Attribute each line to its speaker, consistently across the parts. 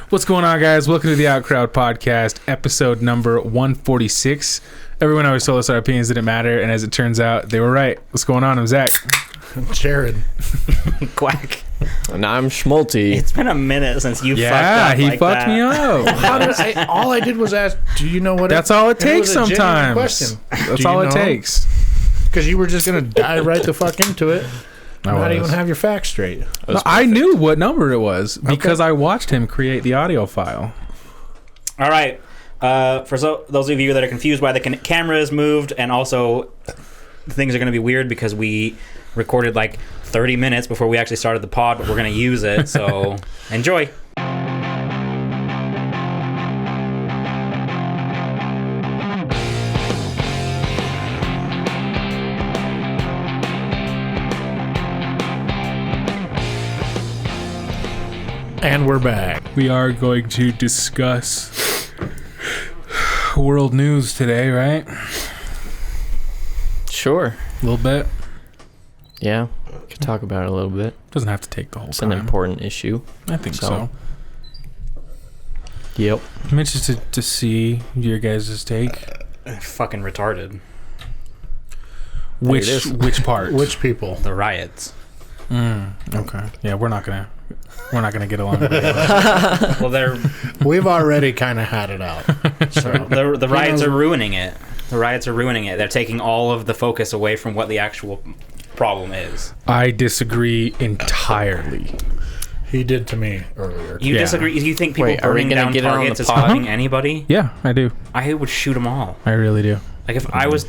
Speaker 1: What's going on, guys? Welcome to the Outcrowd podcast, episode number 146. Everyone always told us our opinions didn't matter, and as it turns out, they were right. What's going on? I'm Zach.
Speaker 2: Jared.
Speaker 3: Quack.
Speaker 4: And I'm Schmulty.
Speaker 3: It's been a minute since you fucked up
Speaker 1: he
Speaker 3: like
Speaker 1: fucked
Speaker 3: that.
Speaker 1: me up.
Speaker 2: All I did was ask, do you know what
Speaker 1: That's all it
Speaker 2: and
Speaker 1: takes
Speaker 2: was a genuine
Speaker 1: sometimes.
Speaker 2: question.
Speaker 1: That's all it takes.
Speaker 2: Because you were just going to dive right the fuck into it.
Speaker 1: I
Speaker 2: Not
Speaker 1: was.
Speaker 2: even have your facts straight.
Speaker 1: No, I knew what number it was because I watched him create the audio file.
Speaker 3: All right. For those of you that are confused why the cameras moved, and also things are going to be weird because we recorded like 30 minutes before we actually started the pod, but we're going to use it. So enjoy.
Speaker 2: And we're back.
Speaker 1: We are going to discuss world news today, right?
Speaker 4: Sure.
Speaker 1: A little bit.
Speaker 4: Yeah. Could talk about it a little bit.
Speaker 1: Doesn't have to take the whole
Speaker 4: It's
Speaker 1: time.
Speaker 4: an important issue.
Speaker 1: I think so.
Speaker 4: Yep.
Speaker 1: I'm interested to see your guys' take.
Speaker 3: Fucking retarded.
Speaker 1: Which part?
Speaker 2: Which people?
Speaker 3: The riots.
Speaker 1: Okay. Yeah, we're not gonna get along very well.
Speaker 3: Well,
Speaker 2: We've already kind of had it out. So
Speaker 3: the riots are ruining it. The riots are ruining it. They're taking all of the focus away from what the actual problem is.
Speaker 1: I disagree entirely.
Speaker 2: he did to me earlier.
Speaker 3: You
Speaker 1: Yeah.
Speaker 3: disagree? You think people
Speaker 4: Wait, are we
Speaker 3: burning
Speaker 4: gonna
Speaker 3: down
Speaker 4: get it on
Speaker 3: targets
Speaker 4: the
Speaker 3: is
Speaker 4: pod?
Speaker 3: helping anybody?
Speaker 1: Yeah, I do.
Speaker 3: I would shoot them all.
Speaker 1: I really do.
Speaker 3: Like if I was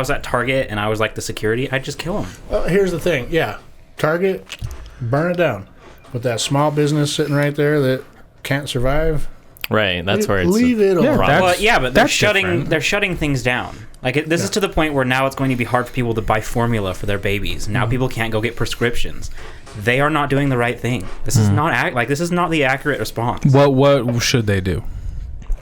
Speaker 3: at Target and I was like the security, I'd just kill them.
Speaker 2: Well, here's the thing. Yeah. Target, burn it down. But that small business sitting right there that can't survive,
Speaker 4: Right. That's where it's.
Speaker 2: leave it
Speaker 1: Yeah,
Speaker 2: alone.
Speaker 1: that's-
Speaker 3: Well, yeah, but they're
Speaker 1: that's different.
Speaker 3: shutting things down. Like this is to the point where now it's going to be hard for people to buy formula for their babies. Now people can't go get prescriptions. They are not doing the right thing. This is not this is not the accurate response.
Speaker 1: What should they do?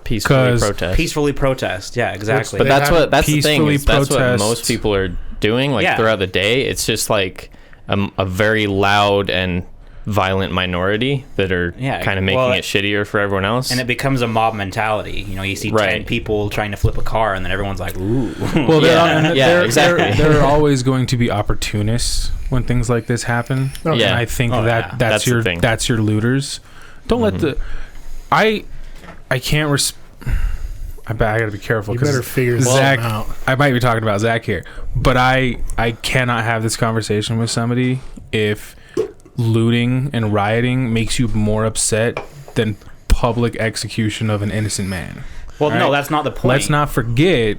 Speaker 4: peacefully
Speaker 1: 'cause
Speaker 4: protest.
Speaker 3: Peacefully protest. Yeah, exactly.
Speaker 4: But
Speaker 2: They
Speaker 4: that's
Speaker 2: have
Speaker 4: the thing.
Speaker 1: peacefully
Speaker 4: Is that's what
Speaker 1: protest.
Speaker 4: most people are doing. Like
Speaker 3: Yeah.
Speaker 4: throughout the day, it's just like a very loud and violent minority that are
Speaker 3: Yeah,
Speaker 4: kind of making
Speaker 3: well,
Speaker 4: it shittier for everyone else.
Speaker 3: and it becomes a mob mentality. You know, you see 10
Speaker 4: Right.
Speaker 3: people trying to flip a car, and then everyone's like, "Ooh."
Speaker 1: Well,
Speaker 4: Yeah, exactly.
Speaker 1: There are always going to be opportunists when things like this happen.
Speaker 2: Okay.
Speaker 4: Yeah.
Speaker 1: And I think
Speaker 3: Oh,
Speaker 1: that
Speaker 3: yeah.
Speaker 1: that's
Speaker 4: the
Speaker 1: your
Speaker 4: thing.
Speaker 1: that's your looters. Don't let the I can't I gotta be careful
Speaker 2: You
Speaker 1: because
Speaker 2: better figure
Speaker 1: Zach.
Speaker 2: something out.
Speaker 1: I might be talking about Zach here, but I cannot have this conversation with somebody if looting and rioting makes you more upset than public execution of an innocent man.
Speaker 3: Well, no,
Speaker 1: Right.
Speaker 3: that's not the point.
Speaker 1: Let's not forget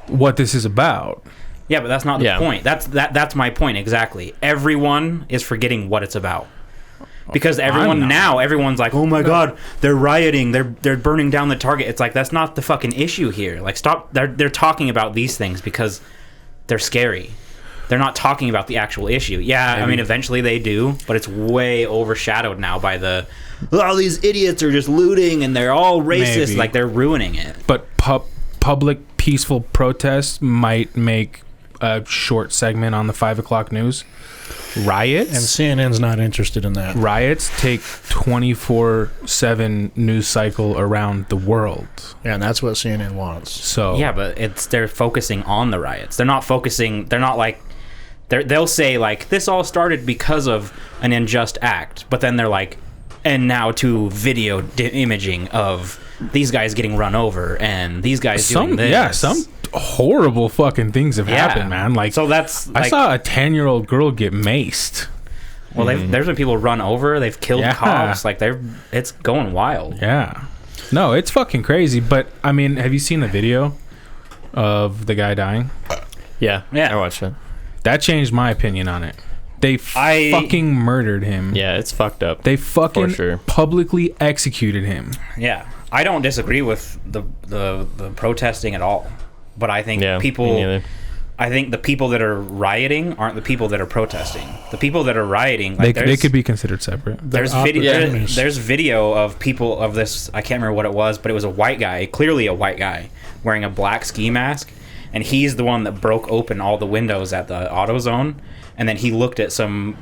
Speaker 1: what this is about.
Speaker 3: Yeah, but that's not the
Speaker 4: Yeah.
Speaker 3: point. That's my point exactly. Everyone is forgetting what it's about. Because everyone's like, "Oh my god, they're rioting. They're burning down the Target." It's like that's not the fucking issue here. Like stop they're talking about these things because they're scary. They're not talking about the actual issue. Yeah, I mean eventually they do, but it's way overshadowed now by all these idiots are just looting and they're all racist.
Speaker 1: Maybe.
Speaker 3: Like they're ruining it.
Speaker 1: But public peaceful protests might make a short segment on the 5 o'clock news. Riots
Speaker 2: And CNN's not interested in that.
Speaker 1: riots take 24/7 news cycle around the world.
Speaker 2: Yeah, and that's what CNN wants.
Speaker 1: So
Speaker 3: Yeah, but they're focusing on the riots. They'll say like this all started because of an unjust act, but then they're like, and now to video imaging of these guys getting run over and these guys doing this.
Speaker 1: some horrible fucking things have happened, man. Like
Speaker 3: so that's
Speaker 1: I
Speaker 3: like,
Speaker 1: saw a 10-year-old girl get maced.
Speaker 3: well, there's been people run over. They've killed
Speaker 1: Yeah.
Speaker 3: cops. Like it's going wild.
Speaker 1: Yeah. No, it's fucking crazy. But I mean, have you seen the video of the guy dying?
Speaker 4: yeah,
Speaker 3: Yeah.
Speaker 4: I watched it.
Speaker 1: That changed my opinion on it. They fucking murdered him.
Speaker 4: Yeah, it's fucked up.
Speaker 1: They fucking
Speaker 4: For sure.
Speaker 1: publicly executed him.
Speaker 3: Yeah, I don't disagree with the protesting at all, but I think
Speaker 4: Yeah, me neither.
Speaker 3: I think the people that are rioting aren't the people that are protesting. The people that are rioting, like
Speaker 1: They could be considered separate.
Speaker 3: There's
Speaker 2: They're
Speaker 3: video.
Speaker 2: opportunists.
Speaker 3: There's video of people of this. I can't remember what it was, but it was a white guy, clearly a white guy, wearing a black ski mask, and he's the one that broke open all the windows at the AutoZone, and then he looked at some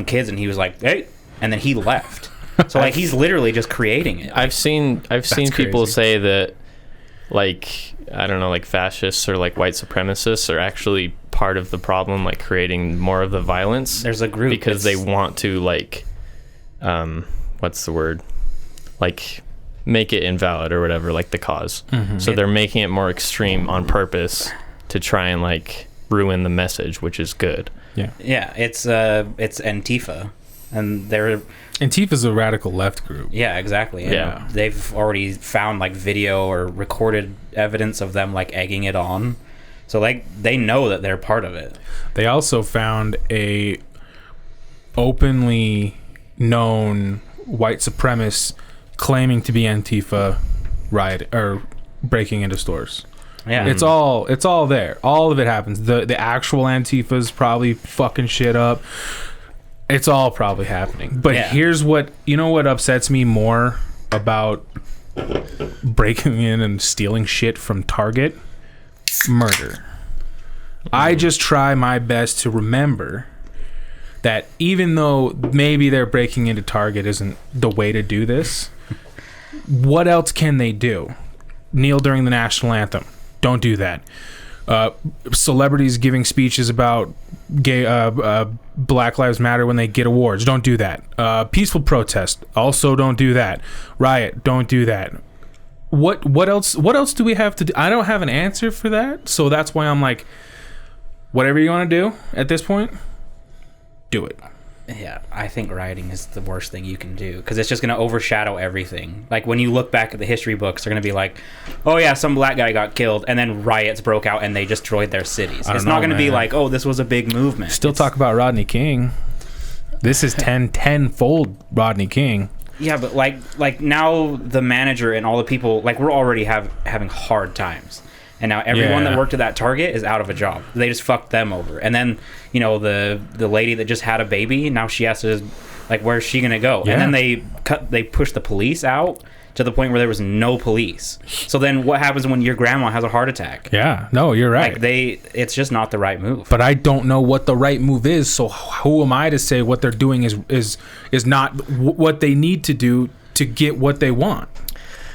Speaker 3: kids and he was like, "Hey," and then he left. So like he's literally just creating it.
Speaker 4: I've seen people
Speaker 1: crazy.
Speaker 4: say that, like, I don't know, like fascists or like white supremacists are actually part of the problem, like creating more of the violence.
Speaker 3: There's a group
Speaker 4: because they want to like, what's the word? Like make it invalid or whatever, like the cause. So they're making it more extreme on purpose to try and like ruin the message, which is good.
Speaker 3: Yeah, it's Antifa, and they're
Speaker 1: Antifa's a radical left group.
Speaker 3: yeah, exactly. And
Speaker 4: Yeah.
Speaker 3: they've already found like video or recorded evidence of them like egging it on, so like they know that they're part of it.
Speaker 1: They also found a openly known white supremacist claiming to be Antifa riot or breaking into stores.
Speaker 3: Yeah,
Speaker 1: It's all there. All of it happens. The actual Antifa's probably fucking shit up. It's all probably happening. But
Speaker 3: Yeah.
Speaker 1: here's what upsets me more about breaking in and stealing shit from Target: murder. I just try my best to remember that even though maybe they're breaking into Target isn't the way to do this, what else can they do? Kneel during the national anthem. Don't do that. Celebrities giving speeches about gay Black Lives Matter when they get awards. Don't do that. Peaceful protest. Also don't do that. Riot. Don't do that. What else do we have to do? I don't have an answer for that. So that's why I'm like, whatever you want to do at this point, do it.
Speaker 3: yeah. I think rioting is the worst thing you can do because it's just going to overshadow everything. Like when you look back at the history books, they're going to be like, "Oh yeah, some black guy got killed," and then riots broke out and they destroyed their cities. It's not going to be like, "Oh, this was a big movement."
Speaker 1: Still talk about Rodney King. This is tenfold Rodney King.
Speaker 3: Yeah, but like now the manager and all the people, like we're already having hard times. And now everyone
Speaker 1: Yeah.
Speaker 3: that worked at that Target is out of a job. They just fucked them over. And then, you know, the lady that just had a baby, now she has to, like, where's she going to go?
Speaker 1: Yeah.
Speaker 3: And then they pushed the police out to the point where there was no police. So then what happens when your grandma has a heart attack?
Speaker 1: Yeah, no, you're right.
Speaker 3: Like it's just not the right move.
Speaker 1: But I don't know what the right move is. So who am I to say what they're doing is not what they need to do to get what they want,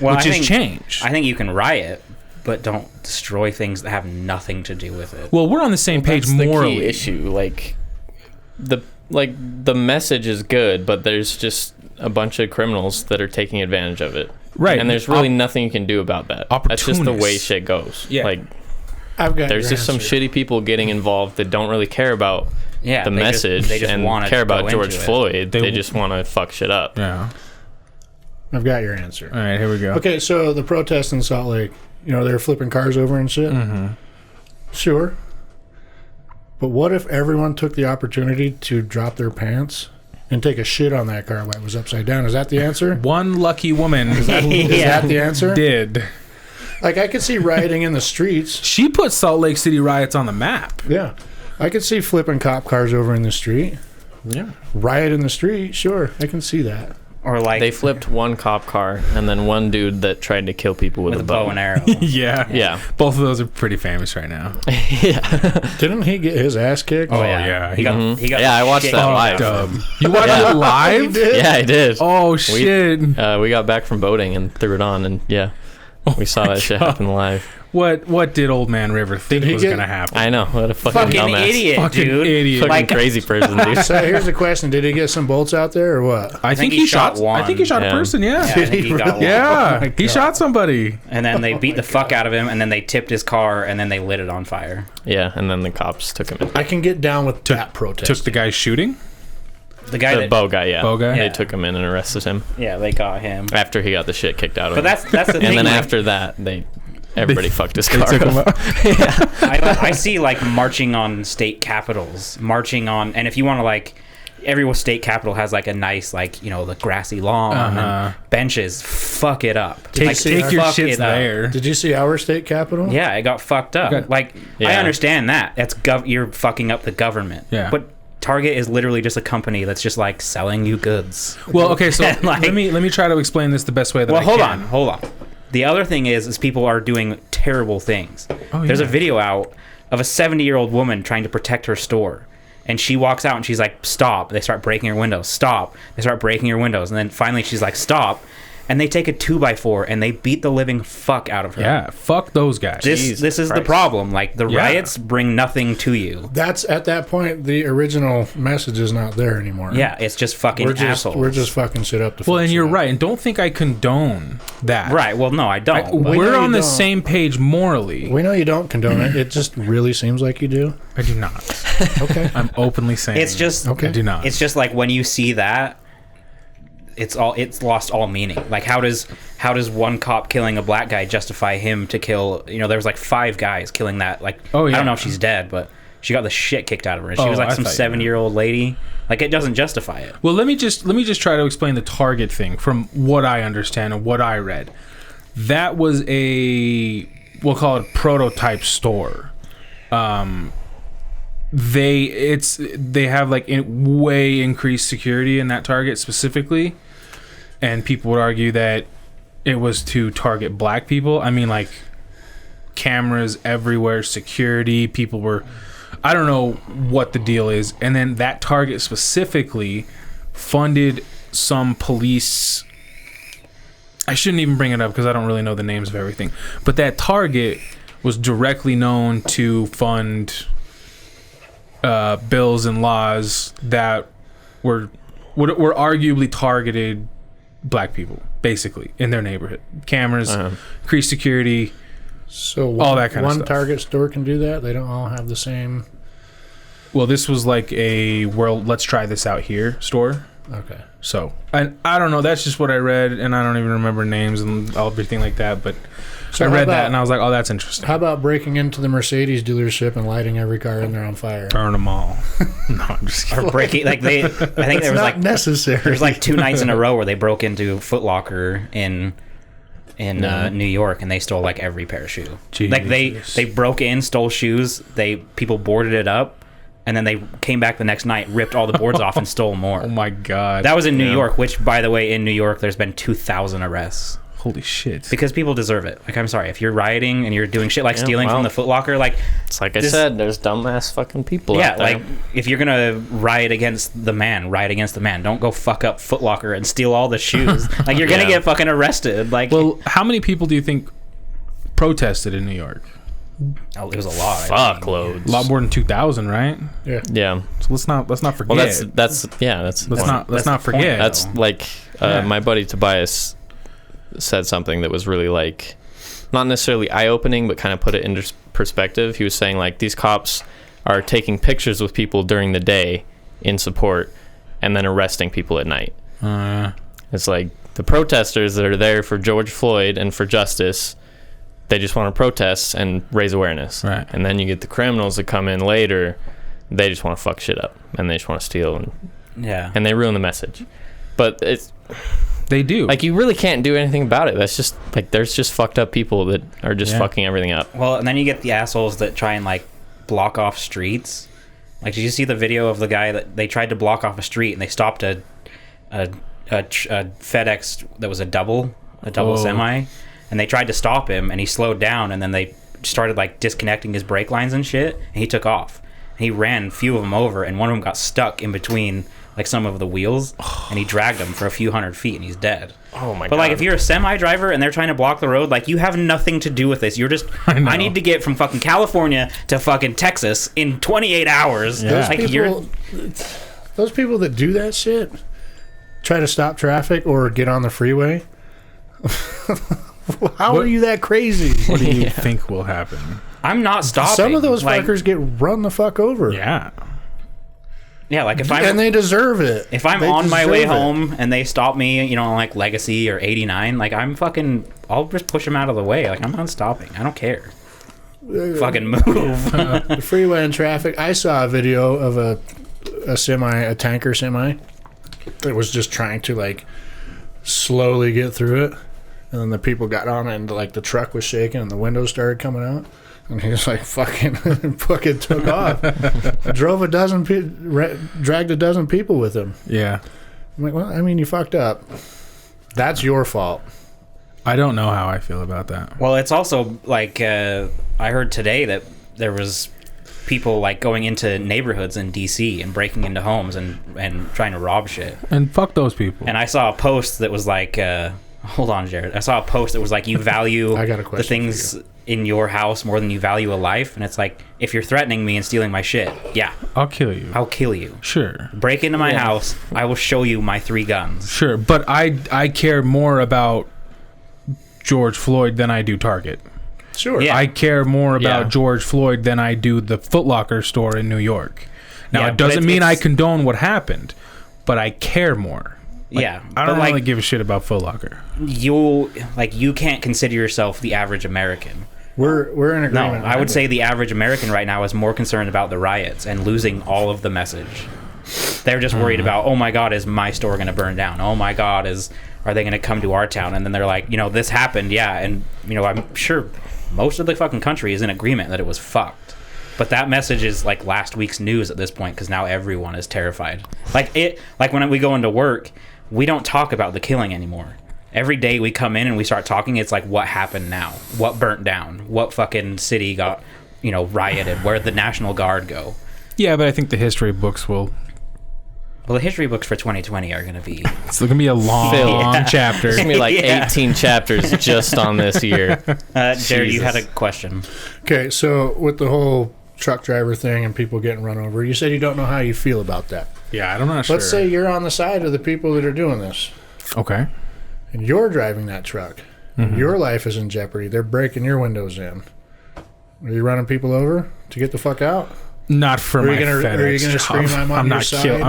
Speaker 3: Well,
Speaker 1: which
Speaker 3: I
Speaker 1: is
Speaker 3: think-
Speaker 1: change.
Speaker 3: I think you can riot, but don't destroy things that have nothing to do with it.
Speaker 1: Well, we're on the same page
Speaker 4: That's the
Speaker 1: morally.
Speaker 4: key issue. Like the message is good, but there's just a bunch of criminals that are taking advantage of it.
Speaker 1: Right.
Speaker 4: And there's really nothing you can do about that. That's just the way
Speaker 1: Opportunists.
Speaker 4: shit goes.
Speaker 1: Yeah.
Speaker 4: Like
Speaker 2: I've got
Speaker 4: there's
Speaker 2: your
Speaker 4: just some
Speaker 2: answer.
Speaker 4: shitty people getting involved that don't really care about
Speaker 3: Yeah,
Speaker 4: the
Speaker 3: they just-
Speaker 4: message
Speaker 3: they just
Speaker 4: and
Speaker 3: wanna
Speaker 4: care about
Speaker 3: go
Speaker 4: George
Speaker 3: into it.
Speaker 4: Floyd.
Speaker 1: They
Speaker 4: They
Speaker 1: w-
Speaker 4: just want to fuck shit up.
Speaker 1: Yeah.
Speaker 2: I've got your answer.
Speaker 1: All right, here we go.
Speaker 2: Okay, so the protests in Salt Lake, you know, they're flipping cars over and shit.
Speaker 1: Mm-hmm.
Speaker 2: Sure. But what if everyone took the opportunity to drop their pants and take a shit on that car while it was upside down? Is that the answer?
Speaker 1: One lucky woman
Speaker 2: Is that the answer?
Speaker 1: did.
Speaker 2: Like, I could see rioting in the streets.
Speaker 1: She put Salt Lake City riots on the map.
Speaker 2: Yeah. I could see flipping cop cars over in the street.
Speaker 1: Yeah.
Speaker 2: Riot in the street. Sure. I can see that.
Speaker 3: Or like
Speaker 4: They flipped one cop car and then one dude that tried to kill people with,
Speaker 3: with
Speaker 4: a
Speaker 3: a bow and arrow.
Speaker 1: Yeah.
Speaker 4: Yeah.
Speaker 1: Both of those are pretty famous right now.
Speaker 2: Didn't he get his ass kicked?
Speaker 1: Oh, yeah.
Speaker 3: He got
Speaker 4: Yeah, I watched
Speaker 3: shit
Speaker 4: that
Speaker 3: kicked
Speaker 4: live.
Speaker 3: out.
Speaker 1: You watched
Speaker 4: Yeah.
Speaker 1: it live?
Speaker 4: Yeah, I did.
Speaker 1: Oh, shit.
Speaker 4: We got back from boating and threw it on, and yeah, we saw that shit happen live.
Speaker 1: What did Old Man River think
Speaker 2: he
Speaker 1: was
Speaker 2: get-
Speaker 1: going to happen?
Speaker 4: I know, what a fucking
Speaker 3: Fucking
Speaker 4: dumbass.
Speaker 3: idiot,
Speaker 1: Fucking
Speaker 3: dude.
Speaker 1: idiot.
Speaker 4: Fucking
Speaker 3: Like-
Speaker 4: crazy person, dude.
Speaker 2: So here's the question: did he get some bolts out there or what?
Speaker 1: I think he shot
Speaker 3: one.
Speaker 1: I think he shot a
Speaker 4: Yeah.
Speaker 1: person, yeah.
Speaker 3: Yeah, I think he got one.
Speaker 1: Yeah,
Speaker 2: Oh my
Speaker 1: he
Speaker 2: God.
Speaker 1: shot somebody.
Speaker 3: And then they beat the fuck out of him, and then they tipped his car, and then they lit it on fire.
Speaker 4: Yeah, and then the cops took him in.
Speaker 2: I can get down with that protest.
Speaker 1: Took the guy shooting.
Speaker 3: The guy
Speaker 4: The
Speaker 3: that,
Speaker 4: bow guy, yeah.
Speaker 1: Bow guy?
Speaker 4: They
Speaker 3: Yeah.
Speaker 4: took him in and arrested him
Speaker 3: yeah, they got him.
Speaker 4: after he got the shit kicked out of
Speaker 3: But
Speaker 4: him.
Speaker 3: that's the thing.
Speaker 4: and then
Speaker 3: like,
Speaker 4: after that, everybody fucked his
Speaker 1: They
Speaker 4: car.
Speaker 1: took him
Speaker 4: up.
Speaker 1: out.
Speaker 3: I see like marching on state capitals, marching on, and if you want to like, every state capital has like a nice like the grassy lawn and benches. Fuck it up.
Speaker 1: Take,
Speaker 3: Like,
Speaker 1: take your
Speaker 3: fuck
Speaker 1: shits
Speaker 3: it up.
Speaker 1: there.
Speaker 2: Did you see our state capitol?
Speaker 3: Yeah, it got fucked up.
Speaker 1: Okay.
Speaker 3: Like I
Speaker 4: Yeah.
Speaker 3: understand that. That's you're fucking up the government.
Speaker 1: Yeah.
Speaker 3: But Target is literally just a company that's just like selling you goods.
Speaker 1: Well, okay, so
Speaker 3: Like-
Speaker 1: let me try to explain this the best way that
Speaker 3: Well,
Speaker 1: I
Speaker 3: hold
Speaker 1: can.
Speaker 3: on. The other thing is people are doing terrible things.
Speaker 1: Oh,
Speaker 3: There's
Speaker 1: yeah.
Speaker 3: a video out of a 70-year-old woman trying to protect her store, And she walks out and she's like, stop. They start breaking her windows. Stop. They start breaking her windows. And then finally she's like, stop. And they take a 2x4 and they beat the living fuck out of her.
Speaker 1: Yeah, fuck those guys.
Speaker 3: This is the problem. Like, the riots bring nothing to you.
Speaker 2: That's, at that point, the original message is not there anymore.
Speaker 3: Yeah, it's just fucking assholes.
Speaker 2: We're just fucking shit up to
Speaker 1: Well, and you're right. And don't think I condone that.
Speaker 3: Right. Well, no, I don't.
Speaker 1: We're on the same page morally.
Speaker 2: We know you don't condone it. It just really seems like you do.
Speaker 1: I do not.
Speaker 2: Okay.
Speaker 1: I'm openly saying
Speaker 3: It's just...
Speaker 2: Okay.
Speaker 1: I do not.
Speaker 3: It's just like when you see that, it's lost all meaning. Like, how does one cop killing a black guy justify him to kill, there was like 5 guys killing that, like,
Speaker 1: Oh, yeah.
Speaker 3: I don't know if she's dead, but she got the shit kicked out of her. She was like
Speaker 1: I
Speaker 3: some
Speaker 1: thought
Speaker 3: 70-year-old lady. Like, it doesn't justify it.
Speaker 1: Well, let me just try to explain the Target thing from what I understand and what I read. That was we'll call it prototype store. They have like way increased security in that Target specifically, and people would argue that it was to target black people. I mean, like, cameras everywhere, security, people were, I don't know what the deal is. And then that Target specifically funded some police. I shouldn't even bring it up because I don't really know the names of everything, but that Target was directly known to fund bills and laws that were arguably targeted black people, basically, in their neighborhood. Cameras, increased security,
Speaker 2: So
Speaker 1: all that kind of stuff.
Speaker 2: One Target store can do that? They don't all have the same...
Speaker 1: Well, this was like a, well, let's try this out here store.
Speaker 2: Okay.
Speaker 1: So, and I don't know, that's just what I read, and I don't even remember names and everything like that, but
Speaker 2: So
Speaker 1: I
Speaker 2: how
Speaker 1: read
Speaker 2: about-
Speaker 1: that and I was like, oh, that's interesting.
Speaker 2: How about breaking into the Mercedes dealership and lighting every car in there on fire?
Speaker 1: Burn them all. No, I'm just kidding.
Speaker 3: Or breaking, like, I think there was
Speaker 2: not
Speaker 3: like
Speaker 2: necessary.
Speaker 3: There's like 2 nights in a row where they broke into Foot Locker in New York, and they stole like every pair of shoe. Like, they broke in, stole shoes. People boarded it up, and then they came back the next night, ripped all the boards off, and stole more.
Speaker 1: Oh my god.
Speaker 3: That was in New York, which, by the way, in New York, there's been 2,000 arrests.
Speaker 1: Holy shit.
Speaker 3: Because people deserve it. Like, I'm sorry, if you're rioting and you're doing shit like stealing from the Foot Locker, like...
Speaker 4: It's like I said, there's dumbass fucking people out there.
Speaker 3: like, if you're gonna riot against the man, riot against the man. Don't go fuck up Foot Locker and steal all the shoes. Like, you're gonna get fucking arrested. Like,
Speaker 1: Well, how many people do you think protested in New York?
Speaker 3: oh, it was a lot.
Speaker 4: Fuck loads.
Speaker 1: A lot more than 2,000, right?
Speaker 4: Yeah.
Speaker 1: So let's not forget.
Speaker 4: Well, that's
Speaker 1: let's
Speaker 3: the
Speaker 1: not
Speaker 3: point.
Speaker 1: forget.
Speaker 4: That's like my buddy Tobias said something that was really, like, not necessarily eye-opening, but kind of put it into perspective. He was saying, like, these cops are taking pictures with people during the day in support and then arresting people at night. It's like the protesters that are there for George Floyd and for justice, they just want to protest and raise awareness.
Speaker 1: Right.
Speaker 4: And then you get the criminals that come in later, they just want to fuck shit up and they just want to steal and they ruin the message. But it's...
Speaker 1: They do.
Speaker 4: Like, you really can't do anything about it. That's just, like, there's just fucked up people that are just fucking everything up.
Speaker 3: Well, and then you get the assholes that try and, like, block off streets. Like, did you see the video of the guy that they tried to block off a street and they stopped a FedEx that was a double semi, and they tried to stop him and he slowed down, and then they started, like, disconnecting his brake lines and shit, and he took off. And he ran a few of them over, and one of them got stuck in between, like, some of the wheels, and he dragged him for a few hundred feet, and he's dead.
Speaker 4: Oh my god.
Speaker 3: But, like, if you're a semi driver and they're trying to block the road, like, you have nothing to do with this. You're just, I need to get from fucking California to fucking Texas in 28 hours.
Speaker 1: Yeah.
Speaker 3: Like,
Speaker 2: Those people that do that shit, try to stop traffic or get on the freeway. How are you that crazy?
Speaker 1: What do you think will happen?
Speaker 3: I'm not stopping.
Speaker 2: Some of those
Speaker 3: like,
Speaker 2: fuckers get run the fuck over.
Speaker 1: Yeah.
Speaker 3: Yeah, like,
Speaker 2: And they deserve it.
Speaker 3: if I'm
Speaker 2: They
Speaker 3: on my way
Speaker 2: deserve it.
Speaker 3: home and they stop me, on, like, Legacy or 89, like, I'll just push them out of the way. Like, I'm not stopping. I don't care. Fucking move.
Speaker 2: The freeway and traffic. I saw a video of a tanker semi that was just trying to, like, slowly get through it, and then the people got on it and, like, the truck was shaking and the windows started coming out, and he was like fucking took off. Drove dragged a dozen people with him.
Speaker 1: Yeah.
Speaker 2: I'm like, well, I mean, you fucked up. That's your fault.
Speaker 1: I don't know how I feel about that.
Speaker 3: Well, it's also, like, I heard today that there was people like going into neighborhoods in DC and breaking into homes and trying to rob shit.
Speaker 1: And fuck those people.
Speaker 3: And I saw a post that was like, hold on, Jared. I saw a post that was like, you value
Speaker 2: I got a
Speaker 3: the
Speaker 2: question
Speaker 3: things in your house more than you value a life. And it's like, if you're threatening me and stealing my shit, yeah,
Speaker 1: I'll kill you.
Speaker 3: I'll kill you.
Speaker 1: Sure.
Speaker 3: Break into my house. I will show you my 3 guns.
Speaker 1: Sure. But I care more about George Floyd than I do Target.
Speaker 2: Sure.
Speaker 3: Yeah.
Speaker 1: I care more about
Speaker 4: Yeah.
Speaker 1: George Floyd than I do the Foot Locker store in New York. Now,
Speaker 3: Yeah,
Speaker 1: it
Speaker 3: but
Speaker 1: doesn't mean I
Speaker 3: it's-
Speaker 1: condone what happened, but I care more.
Speaker 3: Yeah.
Speaker 1: I don't
Speaker 3: but,
Speaker 1: really
Speaker 3: like,
Speaker 1: give a shit about Foot Locker.
Speaker 3: you can't consider yourself the average American.
Speaker 2: We're in
Speaker 3: No,
Speaker 2: agreement.
Speaker 3: I would say the average American right now is more concerned about the riots and losing all of the message. They're just worried about, oh my God, is my store going to burn down? Oh my God, are they going to come to our town? And then they're like, this happened, yeah. And, I'm sure most of the fucking country is in agreement that it was fucked. But that message is like last week's news at this point because now everyone is terrified. Like when we go into work, we don't talk about the killing anymore. Every day we come in and we start talking, it's like, what happened now? What burnt down? What fucking city got, rioted? Where'd the National Guard go?
Speaker 1: Yeah, but I think the history books will...
Speaker 3: Well, the history books for 2020 are going to be...
Speaker 1: It's going to be a long chapter.
Speaker 4: It's gonna be like
Speaker 3: Yeah.
Speaker 4: 18 chapters just on this year.
Speaker 3: Jared, you had a
Speaker 4: Jesus.
Speaker 3: question.
Speaker 2: Okay, so with the whole truck driver thing and people getting run over, you said you don't know how you feel about that.
Speaker 1: Yeah, I'm not sure.
Speaker 2: Let's say you're on the side of the people that are doing this,
Speaker 1: Okay.
Speaker 2: and you're driving that truck. Your life is in jeopardy. They're breaking your windows in. Are you running people over to get the fuck out?
Speaker 1: Not for
Speaker 2: Are
Speaker 1: my
Speaker 2: you gonna-
Speaker 1: FedEx
Speaker 2: are you gonna
Speaker 1: job.
Speaker 2: scream, "I'm on your side"?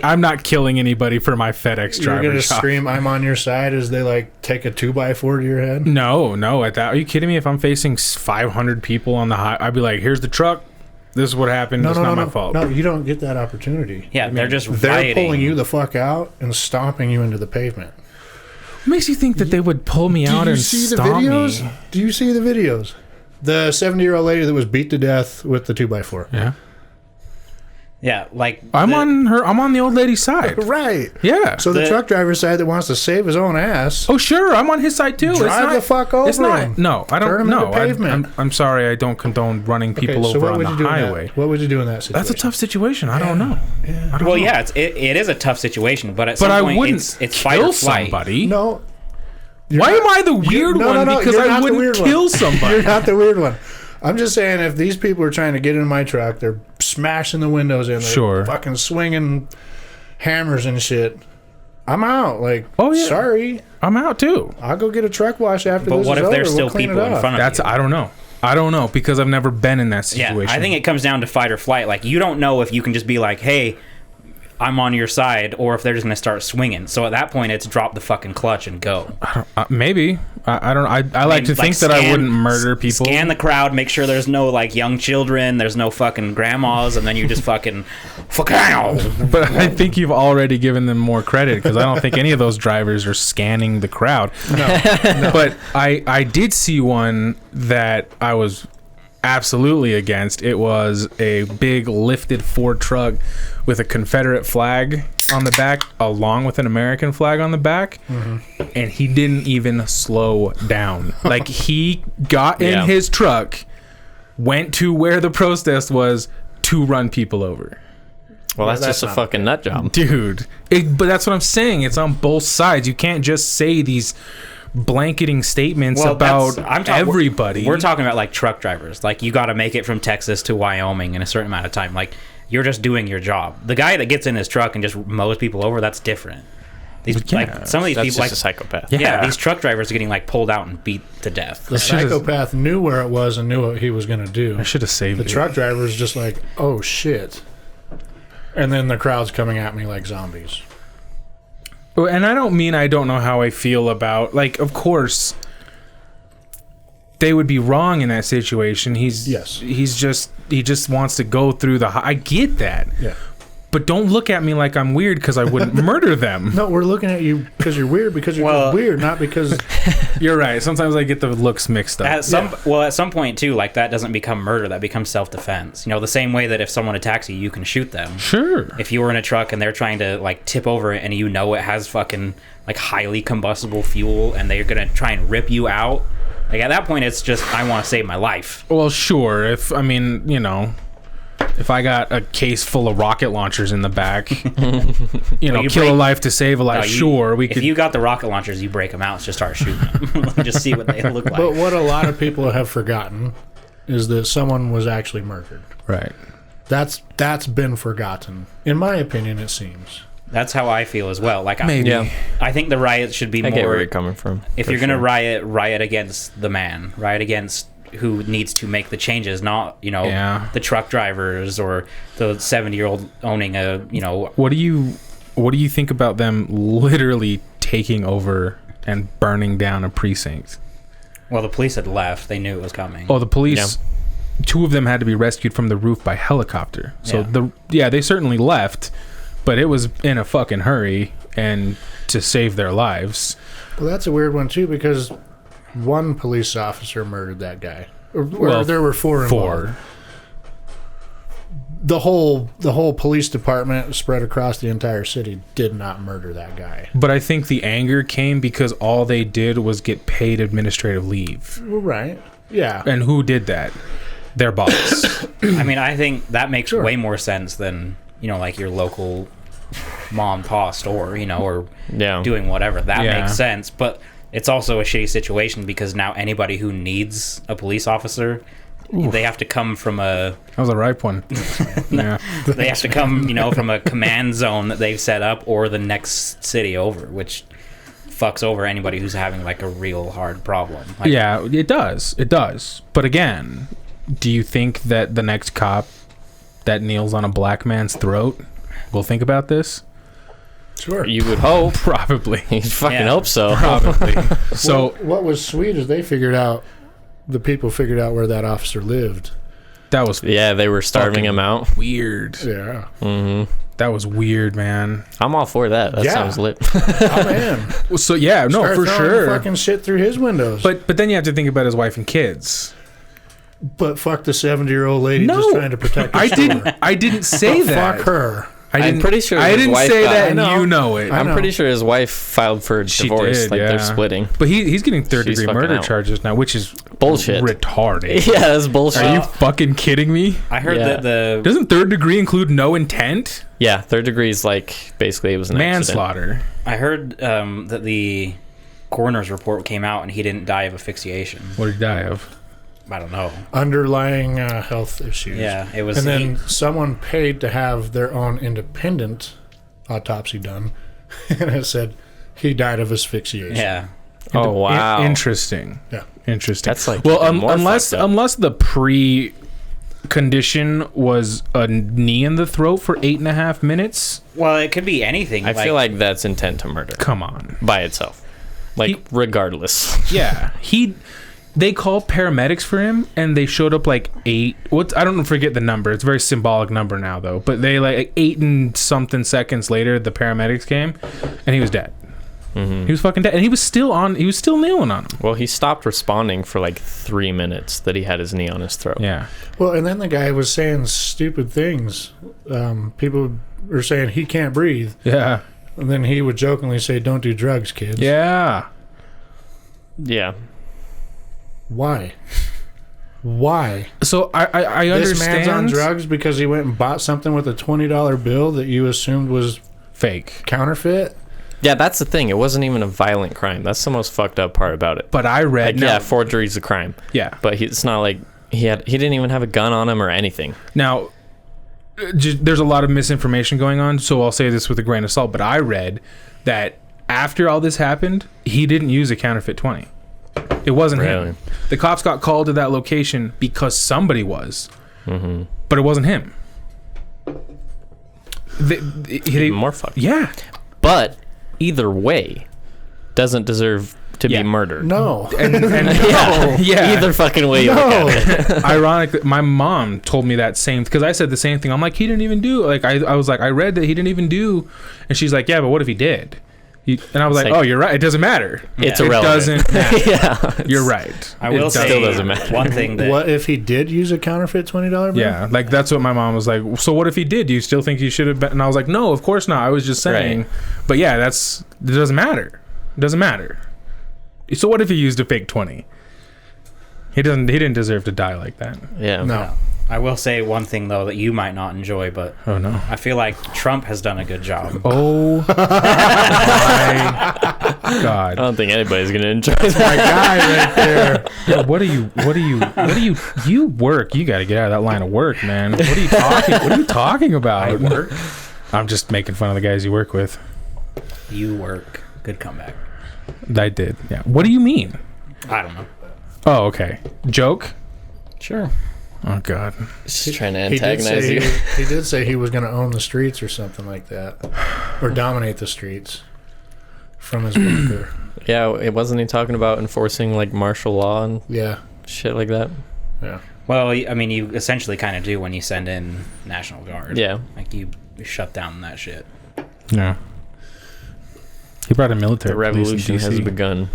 Speaker 1: I'm not killing anybody for my FedEx
Speaker 2: You're
Speaker 1: driver
Speaker 2: going to
Speaker 1: job.
Speaker 2: scream, "I'm on your side," as they like take a 2x4 to your head?
Speaker 1: No. At that, are you kidding me? If I'm facing 500 people on the high, I'd be like, "Here's the truck. This is what happened. It's not my fault."
Speaker 2: No, you don't get that opportunity.
Speaker 3: Yeah, they're just
Speaker 2: They're
Speaker 3: rioting.
Speaker 2: pulling you the fuck out and stomping you into the pavement.
Speaker 1: What makes you think that they would pull me out
Speaker 2: Do you
Speaker 1: and
Speaker 2: see the
Speaker 1: stomp
Speaker 2: videos?
Speaker 1: me?
Speaker 2: Do you see the videos? The 70-year-old lady that was beat to death with the 2x4.
Speaker 1: Yeah,
Speaker 3: Yeah, like...
Speaker 1: I'm on the old lady's side.
Speaker 2: Right.
Speaker 1: Yeah.
Speaker 2: So the truck driver's side that wants to save his own ass.
Speaker 1: Oh sure, I'm on his side too.
Speaker 2: Drive the fuck over
Speaker 1: It's not.
Speaker 2: him.
Speaker 1: No, I don't.
Speaker 2: Turn him into
Speaker 1: No,
Speaker 2: pavement.
Speaker 1: I'm sorry. I don't condone running people
Speaker 2: Okay, so
Speaker 1: over
Speaker 2: what
Speaker 1: on
Speaker 2: would
Speaker 1: the
Speaker 2: you do in that-
Speaker 1: highway.
Speaker 2: What would you do in that situation?
Speaker 1: That's a tough situation. I don't know. I don't
Speaker 3: Well,
Speaker 1: know.
Speaker 3: yeah, it is a tough situation, but at some
Speaker 1: But I
Speaker 3: point,
Speaker 1: wouldn't
Speaker 3: it's fight or
Speaker 1: kill
Speaker 3: flight.
Speaker 1: somebody.
Speaker 2: No.
Speaker 1: Why am I the weird one? Because
Speaker 2: you're
Speaker 1: I
Speaker 2: not the
Speaker 1: wouldn't
Speaker 2: weird
Speaker 1: kill
Speaker 2: one.
Speaker 1: somebody.
Speaker 2: You're not the weird one. I'm just saying, if these people are trying to get in my truck, they're smashing the windows in, they're
Speaker 1: Sure.
Speaker 2: fucking swinging hammers and shit. I'm out. Like,
Speaker 1: Oh, yeah.
Speaker 2: sorry,
Speaker 1: I'm out too.
Speaker 2: I'll go get a truck wash after
Speaker 3: But
Speaker 2: this
Speaker 3: what
Speaker 2: is
Speaker 3: if
Speaker 2: over.
Speaker 3: there's still
Speaker 2: We'll clean
Speaker 3: people
Speaker 2: it
Speaker 3: in
Speaker 2: up.
Speaker 3: front of
Speaker 1: That's
Speaker 3: you?
Speaker 1: I don't know. I don't know because I've never been in that
Speaker 3: Yeah,
Speaker 1: situation.
Speaker 3: I think it comes down to fight or flight. Like, you don't know if you can just be like, hey, I'm on your side, or if they're just going to start swinging. So at that point, it's drop the fucking clutch and go.
Speaker 1: maybe. I don't. I like to think that I wouldn't murder people.
Speaker 3: Scan the crowd, make sure there's no like young children, there's no fucking grandmas, and then you just fucking
Speaker 1: But I think you've already given them more credit because I don't think any of those drivers are scanning the crowd.
Speaker 2: No.
Speaker 1: But I did see one that I was absolutely against. It was a big lifted Ford truck with a Confederate flag on the back along with an American flag on the back, and he didn't even slow down. Like, he got in
Speaker 4: Yeah.
Speaker 1: his truck, went to where the protest was to run people over.
Speaker 4: Well, that's
Speaker 2: that's
Speaker 4: just a
Speaker 2: not
Speaker 4: fucking nut job.
Speaker 1: Dude, but that's what I'm saying. It's on both sides. You can't just say these blanketing statements about everybody.
Speaker 3: We're talking about like truck drivers. Like, you got to make it from Texas to Wyoming in a certain amount of time. Like, you're just doing your job. The guy that gets in his truck and just mows people over, that's different. These
Speaker 1: Yeah,
Speaker 3: like some of these
Speaker 4: That's
Speaker 3: people,
Speaker 4: just
Speaker 3: like
Speaker 4: a psychopath.
Speaker 3: yeah, these truck drivers are getting like pulled out and beat to death.
Speaker 2: The psychopath knew where it was and knew what he was going to do.
Speaker 1: I should have saved
Speaker 2: The
Speaker 1: it.
Speaker 2: truck driver's just like, oh shit. And then the crowd's coming at me like zombies.
Speaker 1: And I don't mean I don't know how I feel about, like, of course they would be wrong in that situation. He just wants to go through I get that.
Speaker 2: Yeah.
Speaker 1: But don't look at me like I'm weird because I wouldn't murder them.
Speaker 2: No, we're looking at you because you're weird, because you're just weird, not because...
Speaker 1: You're right. Sometimes I get the looks mixed up.
Speaker 3: At some point too, like, that doesn't become murder. That becomes self-defense. You know, the same way that if someone attacks you, you can shoot them.
Speaker 1: Sure.
Speaker 3: If you were in a truck and they're trying to like tip over it, and you know it has fucking like highly combustible fuel, and they're gonna try and rip you out, like, at that point, it's just, I want to save my life.
Speaker 1: Well, sure. If I mean, you know, If I got a case full of rocket launchers in the back,
Speaker 3: you
Speaker 1: kill a life to save a life. We
Speaker 3: if
Speaker 1: could.
Speaker 3: If you got the rocket launchers, you break them out, just start shooting them, just see what they look like.
Speaker 2: But what a lot of people have forgotten is that someone was actually murdered.
Speaker 1: Right.
Speaker 2: That's been forgotten, in my opinion. It seems.
Speaker 3: That's how I feel as well. Like,
Speaker 1: Maybe.
Speaker 3: I think the riots should be more.
Speaker 4: I get where you're coming from.
Speaker 3: If you're gonna riot against the man, riot against who needs to make the changes, not the truck drivers or the 70-year-old owning a
Speaker 1: What do you think about them literally taking over and burning down a precinct?
Speaker 3: Well, the police had left. They knew it was coming.
Speaker 1: Oh, the police. Yeah. 2 of them had to be rescued from the roof by helicopter. So they certainly left, but it was in a fucking hurry and to save their lives.
Speaker 2: Well, that's a weird one too, because one police officer murdered that guy. Or there were 4 involved.
Speaker 1: 4.
Speaker 2: The whole police department spread across the entire city did not murder that guy.
Speaker 1: But I think the anger came because all they did was get paid administrative leave.
Speaker 2: Well, right. Yeah.
Speaker 1: And who did that? Their boss.
Speaker 3: I mean, I think that makes way more sense than like your local mom and pop store, or doing whatever. That makes sense, but it's also a shitty situation because now anybody who needs a police officer, they have to come from a...
Speaker 1: That was a ripe one. Yeah.
Speaker 3: They have to come, from a command zone that they've set up or the next city over, which fucks over anybody who's having like a real hard problem. Like,
Speaker 1: yeah, it does. It does. But again, do you think that the next cop that kneels on a black man's throat will think about this?
Speaker 2: Sure.
Speaker 4: You would hope.
Speaker 1: Probably.
Speaker 4: You fucking hope so.
Speaker 1: Probably. So
Speaker 2: what was sweet is the people figured out where that officer lived.
Speaker 1: That was
Speaker 4: they were starving him out.
Speaker 1: Weird.
Speaker 2: Yeah.
Speaker 4: Mm-hmm.
Speaker 1: That was weird, man.
Speaker 4: I'm all for that. That sounds lit.
Speaker 2: I'm in.
Speaker 1: Well, so for
Speaker 2: throwing
Speaker 1: sure.
Speaker 2: Fucking shit through his windows.
Speaker 1: But then you have to think about his wife and kids.
Speaker 2: But fuck the 70-year-old lady just trying to protect her store.
Speaker 1: I didn't say that.
Speaker 2: Fuck her.
Speaker 4: I'm pretty sure
Speaker 1: I didn't say that, and
Speaker 2: I
Speaker 1: you know it.
Speaker 4: I'm pretty sure his wife filed for divorce. They're splitting.
Speaker 1: But he's getting third-degree murder
Speaker 4: out.
Speaker 1: charges now, which is
Speaker 4: bullshit.
Speaker 1: Retarded.
Speaker 4: Yeah, that's bullshit.
Speaker 1: Are you fucking kidding me?
Speaker 3: I heard that
Speaker 1: doesn't third degree include no intent?
Speaker 4: Yeah, third degree is like basically it was an
Speaker 1: manslaughter.
Speaker 4: Accident.
Speaker 3: I heard that the coroner's report came out and he didn't die of asphyxiation.
Speaker 1: What did he die of?
Speaker 3: I don't know.
Speaker 2: Underlying health issues.
Speaker 3: Yeah, it was.
Speaker 2: And then someone paid to have their own independent autopsy done, and it said he died of asphyxiation.
Speaker 3: Yeah.
Speaker 4: Oh wow.
Speaker 1: Interesting.
Speaker 2: Yeah.
Speaker 1: Interesting.
Speaker 4: That's like
Speaker 1: unless the condition was a knee in the throat for 8.5 minutes.
Speaker 3: Well, it could be anything.
Speaker 4: I feel like that's intent to murder.
Speaker 1: Come on.
Speaker 4: By itself. Regardless.
Speaker 1: Yeah. They called paramedics for him, and they showed up like 8. I don't forget the number. It's a very symbolic number now, though. But they 8 and something seconds later, the paramedics came, and he was dead. Mm-hmm. He was fucking dead, and he was still kneeling on him.
Speaker 4: Well, he stopped responding for 3 minutes that he had his knee on his throat.
Speaker 1: Yeah.
Speaker 2: Well, and then the guy was saying stupid things. People were saying he can't breathe.
Speaker 1: Yeah.
Speaker 2: And then he would jokingly say, "Don't do drugs, kids."
Speaker 1: Yeah.
Speaker 4: Yeah.
Speaker 2: Why?
Speaker 1: So I understand.
Speaker 2: This man's on drugs because he went and bought something with a $20 bill that you assumed was
Speaker 1: fake,
Speaker 2: counterfeit.
Speaker 4: Yeah, that's the thing. It wasn't even a violent crime. That's the most fucked up part about it.
Speaker 1: But I read,
Speaker 4: forgery's a crime.
Speaker 1: Yeah,
Speaker 4: but it's not like he didn't even have a gun on him or anything.
Speaker 1: Now, there's a lot of misinformation going on, so I'll say this with a grain of salt. But I read that after all this happened, he didn't use a counterfeit 20. It wasn't him. The cops got called to that location because somebody was, but it wasn't him.
Speaker 4: Even more fucked.
Speaker 1: Yeah,
Speaker 4: but either way, doesn't deserve to be murdered.
Speaker 2: No,
Speaker 1: and yeah,
Speaker 4: either fucking way you look at it.
Speaker 1: Ironically, my mom told me that same because I said the same thing. I'm like, he didn't even do. I was like, I read that he didn't even do, and she's like, yeah, but what if he did? And I was like, oh, you're right. It doesn't matter.
Speaker 4: It's irrelevant.
Speaker 1: It doesn't matter. You're right.
Speaker 3: I will say,
Speaker 4: still doesn't matter.
Speaker 3: One thing that...
Speaker 2: What if he did use a counterfeit $20 bill?
Speaker 1: Yeah, that's what my mom was like. So what if he did? Do you still think he should have been? And I was like, no, of course not. I was just saying. Right. But yeah, it doesn't matter. It doesn't matter. So what if he used a fake 20? He didn't deserve to die like that.
Speaker 4: Yeah.
Speaker 2: No.
Speaker 3: I will say one thing though that you might not enjoy, but
Speaker 1: Oh no.
Speaker 3: I feel like Trump has done a good job.
Speaker 1: Oh my
Speaker 4: I
Speaker 1: God.
Speaker 4: don't think anybody's gonna enjoy that.
Speaker 2: My guy right there.
Speaker 1: Yo, what are you work? You got to get out of that line of work, man. What are you talking about?
Speaker 3: I work.
Speaker 1: I'm just making fun of the guys you work with.
Speaker 3: You work. Good comeback.
Speaker 1: I did. Yeah. What do you mean?
Speaker 3: I don't know.
Speaker 1: Oh, okay. Joke?
Speaker 4: Sure.
Speaker 1: Oh God.
Speaker 4: Just trying to
Speaker 2: He did
Speaker 4: antagonize
Speaker 2: say
Speaker 4: you.
Speaker 2: he did say he was going to own the streets or something like that, or dominate the streets from his bunker.
Speaker 4: Yeah, it wasn't he talking about enforcing like martial law and
Speaker 2: Yeah,
Speaker 4: shit like that?
Speaker 2: yeah.
Speaker 3: Well, I mean, you essentially kind of do when you send in National Guard.
Speaker 4: Yeah.
Speaker 3: Like you shut down that shit.
Speaker 1: Yeah. He brought a military.
Speaker 4: The revolution
Speaker 1: police in
Speaker 4: has
Speaker 1: DC.
Speaker 4: begun.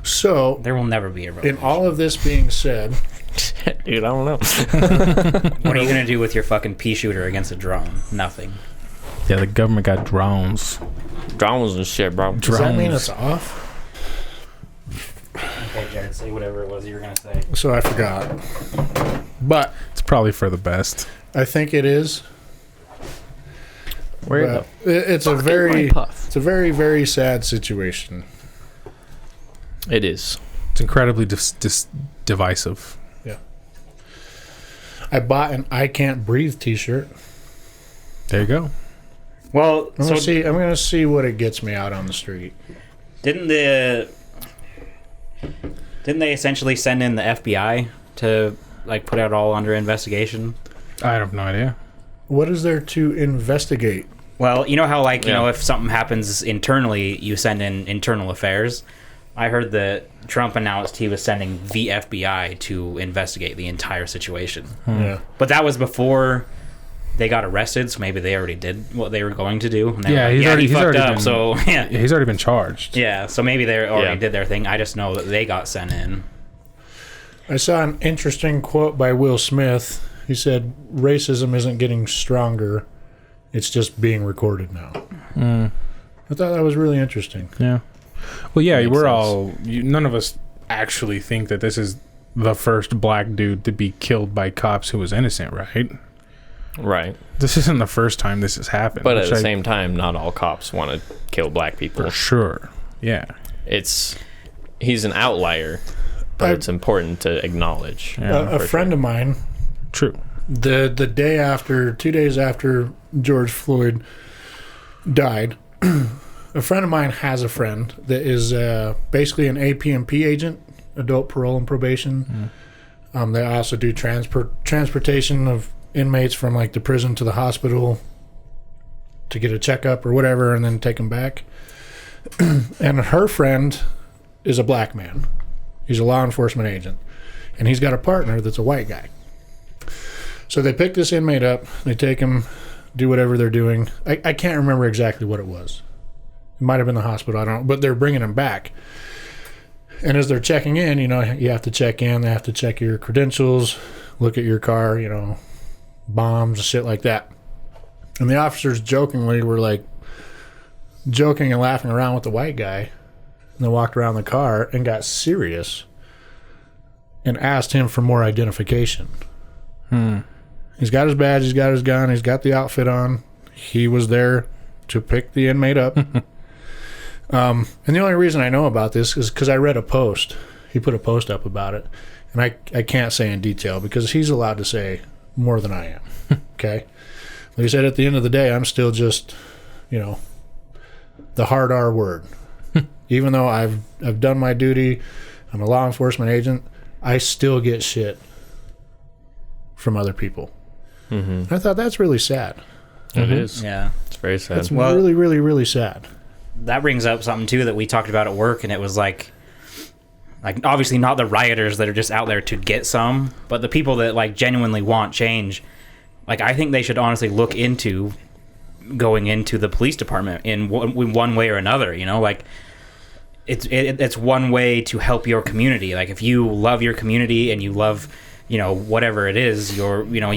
Speaker 2: So,
Speaker 3: There will never be a
Speaker 2: in
Speaker 3: revolution.
Speaker 2: all of this being said,
Speaker 4: Dude, I don't know.
Speaker 3: What are you gonna do with your fucking pea shooter against a drone? Nothing.
Speaker 1: Yeah, the government got drones.
Speaker 4: Drones and shit, bro.
Speaker 2: does that mean
Speaker 1: Drones.
Speaker 2: it's off?
Speaker 3: Okay, Jared, say whatever it was you were gonna say.
Speaker 2: So I forgot. But
Speaker 1: It's probably for the best.
Speaker 2: I think it is.
Speaker 4: Where
Speaker 2: But
Speaker 4: the
Speaker 2: it's a
Speaker 4: fuck is
Speaker 2: very,
Speaker 4: my puff?
Speaker 2: it's a very, very sad situation.
Speaker 4: It is.
Speaker 1: It's incredibly divisive.
Speaker 2: I bought an "I Can't Breathe" T-shirt.
Speaker 1: There you go.
Speaker 3: Well,
Speaker 2: I'm
Speaker 3: so
Speaker 2: gonna see what it gets me out on the street.
Speaker 3: didn't they essentially send in the FBI to like put it all under investigation?
Speaker 1: I have no idea.
Speaker 2: What is there to investigate?
Speaker 3: Well, you know how like, you
Speaker 4: Yeah.
Speaker 3: know, if something happens internally, you send in internal affairs. I heard that Trump announced he was sending the FBI to investigate the entire situation.
Speaker 2: Yeah.
Speaker 3: But that was before they got arrested, so maybe they already did what they were going to do. And they
Speaker 1: Yeah,
Speaker 3: were like,
Speaker 1: he's already-
Speaker 3: he
Speaker 1: he's
Speaker 3: fucked
Speaker 1: already
Speaker 3: up,
Speaker 1: been-
Speaker 3: so yeah.
Speaker 1: Yeah, he's already been charged.
Speaker 3: Yeah, so maybe they already
Speaker 4: Yeah.
Speaker 3: did their thing. I just know that they got sent in.
Speaker 2: I saw an interesting quote by Will Smith. He said, "Racism isn't getting stronger; it's just being recorded now." I thought that was really interesting.
Speaker 1: Yeah. Well, yeah,
Speaker 4: Makes
Speaker 1: we're
Speaker 4: sense.
Speaker 1: all. None of us actually think that this is the first black dude to be killed by cops who was innocent, right?
Speaker 4: Right.
Speaker 1: This isn't the first time this has happened.
Speaker 4: But at
Speaker 1: which
Speaker 4: the
Speaker 1: I-
Speaker 4: same time, not all cops want to kill black people.
Speaker 1: for sure. Yeah.
Speaker 4: He's an outlier, but
Speaker 2: I-
Speaker 4: it's important to acknowledge.
Speaker 1: Yeah.
Speaker 2: A friend of mine,
Speaker 1: True.
Speaker 2: the day after, 2 days after George Floyd died, a friend of mine has a friend that is basically an APMP agent, adult parole and probation. They also do transportation of inmates from like the prison to the hospital to get a checkup or whatever, and then take them back. And her friend is a black man. He's a law enforcement agent, and he's got a partner that's a white guy. So they pick this inmate up, they take him, do whatever they're doing. I can't remember exactly what it was. It might have been the hospital, I don't know, but they're bringing him back. And as they're checking in, you know, you have to check in, they have to check your credentials, look at your car, you know, bombs, shit like that. And the officers jokingly were like joking and laughing around with the white guy. And they walked around the car and got serious and asked him for more identification. He's got his badge, he's got his gun, he's got the outfit on. He was there to pick the inmate up. And the only reason I know about this is because I read a post. He put a post up about it. And I can't say in detail because he's allowed to say more than I am. Okay? Like I said, at the end of the day, I'm still just, you know, the hard R word. Even though I've done my duty, I'm a law enforcement agent, I still get shit from other people. I thought that's really sad.
Speaker 4: It is.
Speaker 3: Yeah.
Speaker 4: It's very sad.
Speaker 2: That's
Speaker 3: Well-
Speaker 2: really, really, really sad.
Speaker 3: That brings up something too that we talked about at work, and it was like obviously not the rioters that are just out there to get some, but the people that like genuinely want change. Like, I think they should honestly look into going into the police department in one way or another. You know, like it's one way to help your community. Like, if you love your community and you love, you know, whatever it is, you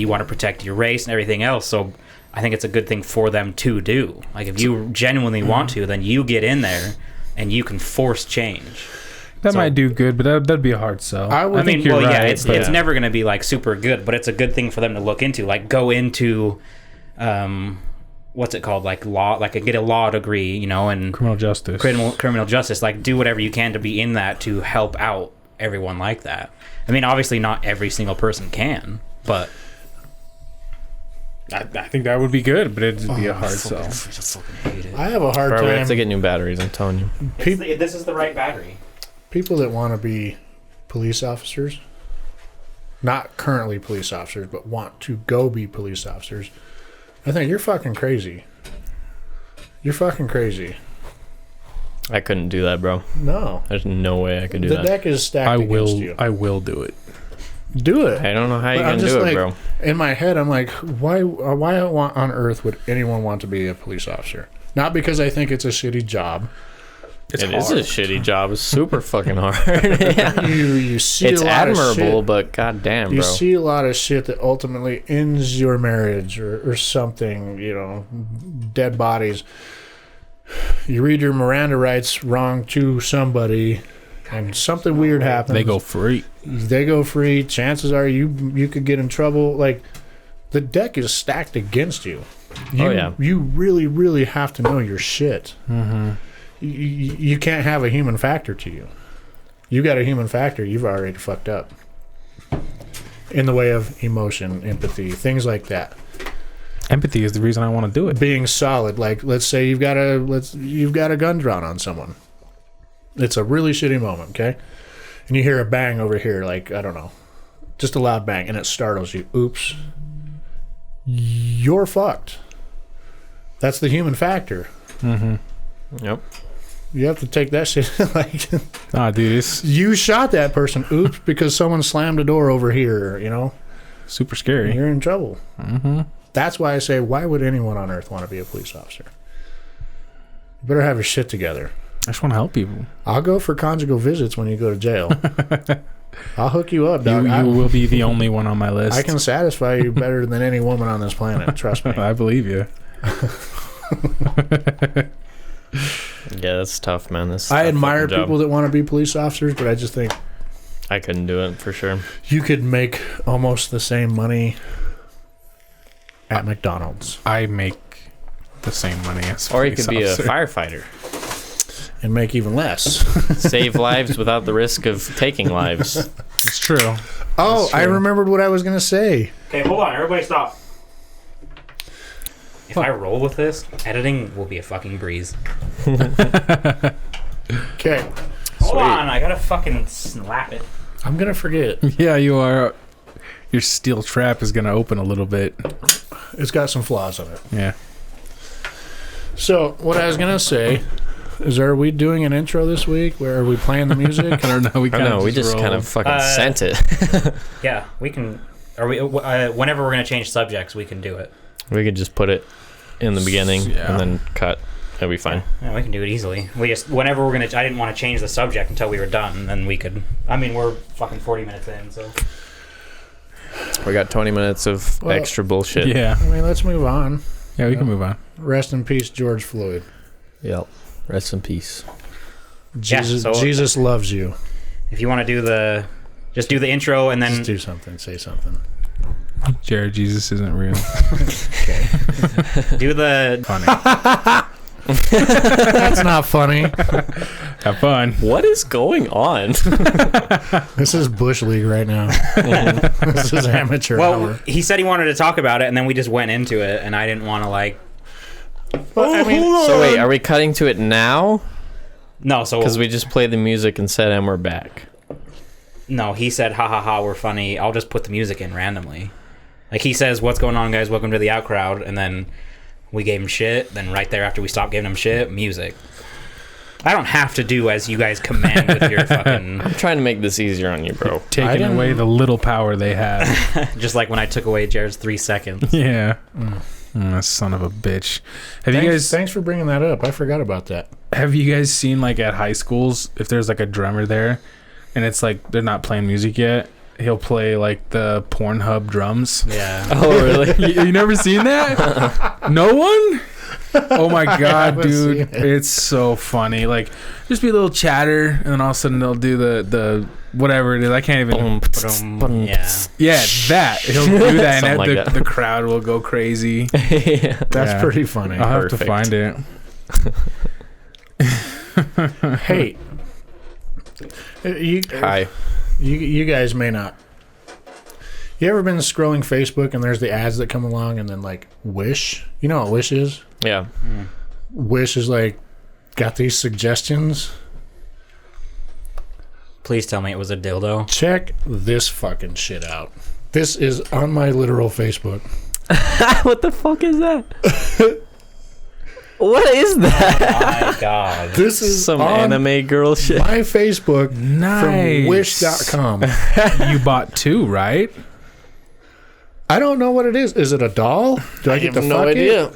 Speaker 3: want to protect your race and everything else. So I think it's a good thing for them to do. Like, if you genuinely want to, then you get in there and you can force change.
Speaker 1: That might do good, but that'd be a hard sell.
Speaker 2: I would-
Speaker 3: I mean,
Speaker 1: think you're
Speaker 3: well, yeah,
Speaker 1: right,
Speaker 3: it's
Speaker 1: but-
Speaker 3: never going to be like super good, but it's a good thing for them to look into. Like, go into, what's it called? Like law, like get a law degree, you know, and
Speaker 1: criminal justice.
Speaker 3: criminal justice. Like, do whatever you can to be in that to help out everyone like that. I mean, obviously, not every single person can, but
Speaker 1: I think that would be good, but it'd be a hard sell.
Speaker 3: I fucking hate it.
Speaker 2: I have a hard
Speaker 4: Bro, we have
Speaker 2: time.
Speaker 4: to get new batteries. I'm telling you.
Speaker 3: This is the right battery.
Speaker 2: People that want to be police officers, not currently police officers, but want to go be police officers, I think you're fucking crazy. You're fucking crazy.
Speaker 4: I couldn't do that, bro.
Speaker 2: No.
Speaker 4: There's no way I could do
Speaker 2: The
Speaker 4: that.
Speaker 2: deck is stacked against you.
Speaker 1: I will do it.
Speaker 2: Do it.
Speaker 4: I don't know how you're
Speaker 2: But I'm
Speaker 4: gonna
Speaker 2: just
Speaker 4: do it,
Speaker 2: like,
Speaker 4: bro.
Speaker 2: in my head, I'm like, why on earth would anyone want to be a police officer? Not because I think it's a shitty job.
Speaker 1: It's
Speaker 4: It is
Speaker 1: hard.
Speaker 4: a shitty job. It's super fucking hard. Yeah.
Speaker 2: You see
Speaker 4: It's
Speaker 2: a lot of
Speaker 4: admirable,
Speaker 2: shit.
Speaker 4: but goddamn,
Speaker 2: You
Speaker 4: bro.
Speaker 2: see a lot of shit that ultimately ends your marriage or something, you know, dead bodies. You read your Miranda rights wrong to somebody and something weird happens.
Speaker 1: They go free.
Speaker 2: They go free. Chances are you could get in trouble. Like, the deck is stacked against you.
Speaker 4: Oh, yeah.
Speaker 2: You really, really have to know your shit.
Speaker 1: Mm-hmm.
Speaker 2: You can't have a human factor to you. You got a human factor, you've already fucked up. In the way of emotion, empathy, things like that.
Speaker 1: Empathy is the reason I want to do it.
Speaker 2: Being solid, like let's say you've got a gun drawn on someone. It's a really shitty moment, okay? And you hear a bang over here, like, I don't know, just a loud bang, and it startles you. Oops. You're fucked. That's the human factor.
Speaker 1: Mm-hmm.
Speaker 4: Yep.
Speaker 2: You have to take that shit like,
Speaker 1: Ah, dude, it's
Speaker 2: you shot that person. Oops, because someone slammed a door over here, you know?
Speaker 1: super scary.
Speaker 2: You're in trouble.
Speaker 1: Mm-hmm.
Speaker 2: That's why I say, why would anyone on earth want to be a police officer? You better have your shit together.
Speaker 1: I just want to help people.
Speaker 2: I'll go for conjugal visits when you go to jail. I'll hook you up, dog.
Speaker 1: You will be the only one on my list.
Speaker 2: I can satisfy you better than any woman on this planet. Trust me.
Speaker 1: I believe you.
Speaker 4: Yeah, that's tough, man. This
Speaker 2: I admire people that want to be police officers, but I just think
Speaker 4: I couldn't do it for sure.
Speaker 2: you could make almost the same money at McDonald's
Speaker 1: I make the same money as
Speaker 4: Or you
Speaker 1: police
Speaker 4: could be
Speaker 1: officer.
Speaker 4: a firefighter.
Speaker 2: and make even less.
Speaker 4: Save lives without the risk of taking lives.
Speaker 1: It's true.
Speaker 2: Oh,
Speaker 1: That's
Speaker 2: I
Speaker 1: true.
Speaker 2: remembered what I was going to say.
Speaker 3: Okay, hold on. Everybody stop. If I roll with this, editing will be a fucking breeze.
Speaker 2: Okay.
Speaker 3: Hold on. I gotta fucking slap it.
Speaker 2: I'm going to forget.
Speaker 1: Yeah, you are. Your steel trap is gonna open a little bit.
Speaker 2: It's got some flaws on it.
Speaker 1: Yeah.
Speaker 2: So, what I was going to say is, are we doing an intro this week? Where are we playing the music?
Speaker 1: I don't know. We
Speaker 4: I
Speaker 1: kind
Speaker 4: don't know.
Speaker 1: of
Speaker 4: We just kind of fucking sent it.
Speaker 3: Yeah, we can. Are we? Whenever we're gonna change subjects, we can do it.
Speaker 4: We could just put it in the beginning
Speaker 1: Yeah.
Speaker 4: and then cut. That'd be fine.
Speaker 3: Yeah, we can do it easily. We just whenever we're gonna. I didn't want to change the subject until we were done, and then we could. I mean, we're fucking 40 minutes in, so.
Speaker 4: We got 20 minutes of
Speaker 2: Well,
Speaker 4: extra bullshit.
Speaker 1: Yeah.
Speaker 2: I mean, let's move on.
Speaker 1: Yeah, we can move on.
Speaker 2: Rest in peace, George Floyd.
Speaker 4: Yep. Rest in peace.
Speaker 2: Jesus,
Speaker 3: so-
Speaker 2: Jesus loves you.
Speaker 3: If you want to do just do the intro and then.
Speaker 2: Just do something. Say something.
Speaker 1: Jared, Jesus isn't real.
Speaker 3: Do the.
Speaker 1: Funny.
Speaker 2: That's not funny.
Speaker 1: Have fun.
Speaker 4: What is going on?
Speaker 2: This is Bush League right now. This is amateur
Speaker 3: Well,
Speaker 2: hour.
Speaker 3: he said he wanted to talk about it, and then we just went into it, and I didn't want to like.
Speaker 2: But, I mean,
Speaker 4: So wait, are we cutting to it now?
Speaker 3: No, so
Speaker 4: Because we just played the music and said, and we're back.
Speaker 3: no, he said, "Ha ha ha, we're funny." I'll just put the music in randomly. Like he says, "What's going on, guys? Welcome to the Outcrowd," and then we gave him shit. Then right there, after we stopped giving him shit, music. I don't have to do as you guys command with your fucking.
Speaker 4: I'm trying to make this easier on you, bro.
Speaker 1: Taking
Speaker 2: didn't-
Speaker 1: away the little power they have.
Speaker 3: Just like when I took away Jared's 3 seconds.
Speaker 1: Yeah. Son of a bitch.
Speaker 2: thanks for bringing that up. I forgot about that.
Speaker 1: Have you guys seen, like, at high schools, if there's like a drummer there and it's like they're not playing music yet, he'll play like the Pornhub drums?
Speaker 3: Yeah.
Speaker 4: Oh, really?
Speaker 1: You never seen that? No one? Oh my god,
Speaker 2: haven't
Speaker 1: dude,
Speaker 2: seen it.
Speaker 1: it's so funny. Like, just be a little chatter, and then all of a sudden they'll do the whatever it is. I can't even.
Speaker 3: Yeah.
Speaker 1: Yeah, that he'll do that, and
Speaker 4: Something like
Speaker 1: the,
Speaker 4: that.
Speaker 1: the crowd will go crazy.
Speaker 4: Yeah.
Speaker 2: That's
Speaker 1: Yeah.
Speaker 2: pretty funny.
Speaker 1: I'll have to
Speaker 4: Perfect.
Speaker 1: find it.
Speaker 2: Hey, you,
Speaker 4: Hi.
Speaker 2: you guys may not. You ever been scrolling Facebook and there's the ads that come along and then like Wish? You know what Wish is?
Speaker 4: Yeah.
Speaker 2: Wish is like got these suggestions.
Speaker 3: Please tell me it was a dildo.
Speaker 2: Check this fucking shit out. This is on my literal Facebook.
Speaker 4: What the fuck is that? What is that?
Speaker 3: My God.
Speaker 2: This is
Speaker 4: Some
Speaker 2: on
Speaker 4: anime girl shit.
Speaker 2: my Facebook
Speaker 1: Nice.
Speaker 2: from wish.com.
Speaker 1: You bought two, right?
Speaker 2: I don't know what it is. Is it a doll? Do I get to fuck it?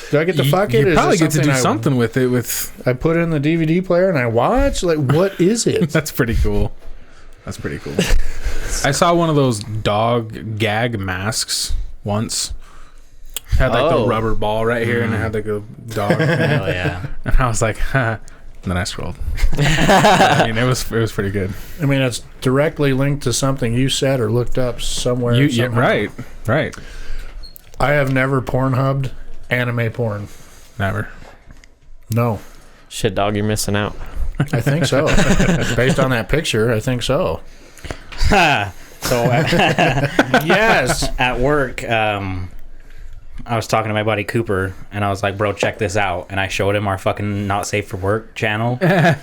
Speaker 2: Do I get to fuck it?
Speaker 1: You
Speaker 2: Is
Speaker 1: probably
Speaker 2: it
Speaker 1: get to do
Speaker 2: I-
Speaker 1: something with it. With
Speaker 2: I put it in the DVD player and I watch. Like, what is it?
Speaker 1: that's pretty cool. That's pretty cool. I saw one of those dog gag masks once. Had like the
Speaker 4: Oh.
Speaker 1: rubber ball right here, and it had like a dog.
Speaker 3: Hell yeah.
Speaker 1: And I was like, huh. And then I scrolled. I mean, it was pretty good.
Speaker 2: I mean, it's directly linked to something you said or looked up somewhere.
Speaker 1: Yeah,
Speaker 2: somehow.
Speaker 1: right.
Speaker 2: I have never Pornhubbed anime porn.
Speaker 1: Never.
Speaker 2: No,
Speaker 4: Shit, dog, you're missing out.
Speaker 2: I think so. Based on that picture, I think so.
Speaker 3: So
Speaker 2: Yes.
Speaker 3: at work, I was talking to my buddy Cooper, and I was like, bro, check this out. And I showed him our fucking Not Safe for Work channel. And